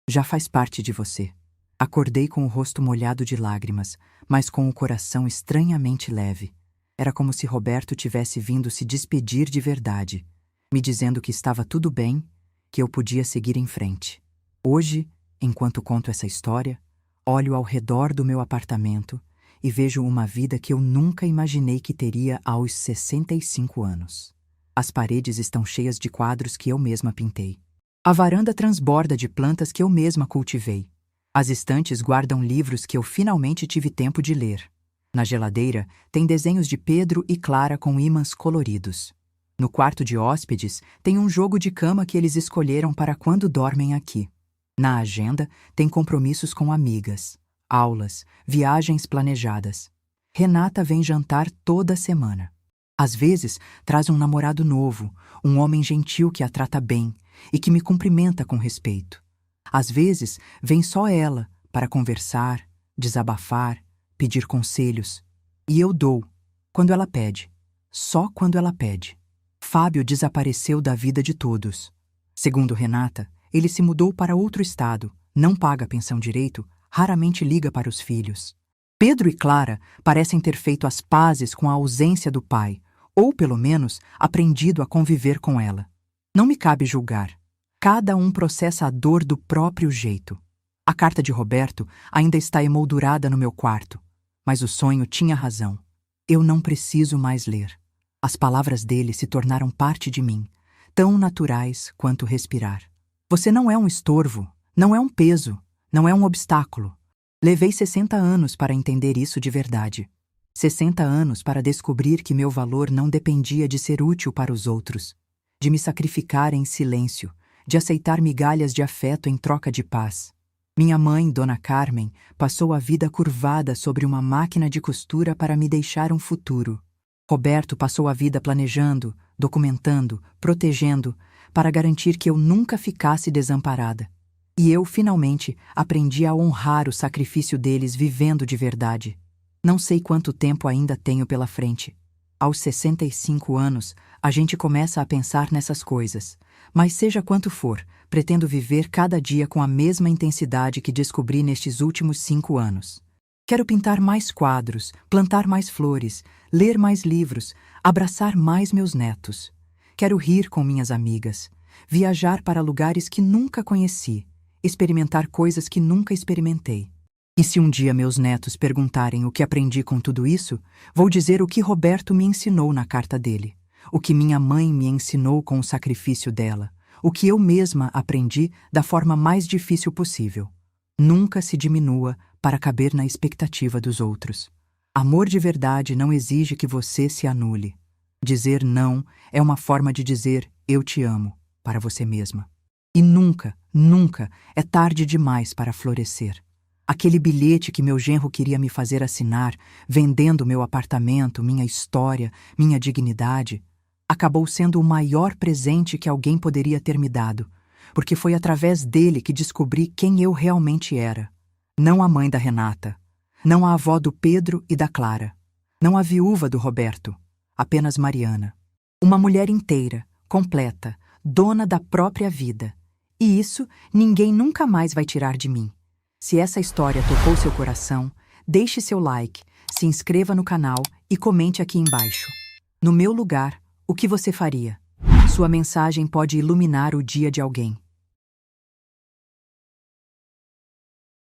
Já faz parte de você. Acordei com o rosto molhado de lágrimas, mas com o coração estranhamente leve. Era como se Roberto tivesse vindo se despedir de verdade, me dizendo que estava tudo bem, que eu podia seguir em frente. Hoje, enquanto conto essa história, olho ao redor do meu apartamento e vejo uma vida que eu nunca imaginei que teria aos 65 anos. As paredes estão cheias de quadros que eu mesma pintei. A varanda transborda de plantas que eu mesma cultivei. As estantes guardam livros que eu finalmente tive tempo de ler. Na geladeira tem desenhos de Pedro e Clara com ímãs coloridos. No quarto de hóspedes tem um jogo de cama que eles escolheram para quando dormem aqui. Na agenda tem compromissos com amigas, aulas, viagens planejadas. Renata vem jantar toda semana. Às vezes traz um namorado novo, um homem gentil que a trata bem e que me cumprimenta com respeito. Às vezes vem só ela para conversar, desabafar, pedir conselhos. E eu dou, quando ela pede. Só quando ela pede. Fábio desapareceu da vida de todos. Segundo Renata, ele se mudou para outro estado, não paga pensão direito, raramente liga para os filhos. Pedro e Clara parecem ter feito as pazes com a ausência do pai, ou, pelo menos, aprendido a conviver com ela. Não me cabe julgar. Cada um processa a dor do próprio jeito. A carta de Roberto ainda está emoldurada no meu quarto, mas o sonho tinha razão. Eu não preciso mais ler. As palavras dele se tornaram parte de mim, tão naturais quanto respirar. Você não é um estorvo, não é um peso, não é um obstáculo. Levei 60 anos para entender isso de verdade. 60 anos para descobrir que meu valor não dependia de ser útil para os outros, de me sacrificar em silêncio, de aceitar migalhas de afeto em troca de paz. Minha mãe, Dona Carmen, passou a vida curvada sobre uma máquina de costura para me deixar um futuro. Roberto passou a vida planejando, documentando, protegendo, para garantir que eu nunca ficasse desamparada. E eu, finalmente, aprendi a honrar o sacrifício deles vivendo de verdade. Não sei quanto tempo ainda tenho pela frente. Aos 65 anos, a gente começa a pensar nessas coisas. Mas seja quanto for, pretendo viver cada dia com a mesma intensidade que descobri nestes últimos 5 anos. Quero pintar mais quadros, plantar mais flores, ler mais livros, abraçar mais meus netos. Quero rir com minhas amigas, viajar para lugares que nunca conheci, experimentar coisas que nunca experimentei. E se um dia meus netos perguntarem o que aprendi com tudo isso, vou dizer o que Roberto me ensinou na carta dele, o que minha mãe me ensinou com o sacrifício dela, o que eu mesma aprendi da forma mais difícil possível. Nunca se diminua para caber na expectativa dos outros. Amor de verdade não exige que você se anule. Dizer não é uma forma de dizer eu te amo para você mesma. E nunca, nunca é tarde demais para florescer. Aquele bilhete que meu genro queria me fazer assinar, vendendo meu apartamento, minha história, minha dignidade, acabou sendo o maior presente que alguém poderia ter me dado, porque foi através dele que descobri quem eu realmente era. Não a mãe da Renata, não a avó do Pedro e da Clara, não a viúva do Roberto, apenas Mariana. Uma mulher inteira, completa, dona da própria vida. E isso ninguém nunca mais vai tirar de mim. Se essa história tocou seu coração, deixe seu like, se inscreva no canal e comente aqui embaixo. No meu lugar, o que você faria? Sua mensagem pode iluminar o dia de alguém.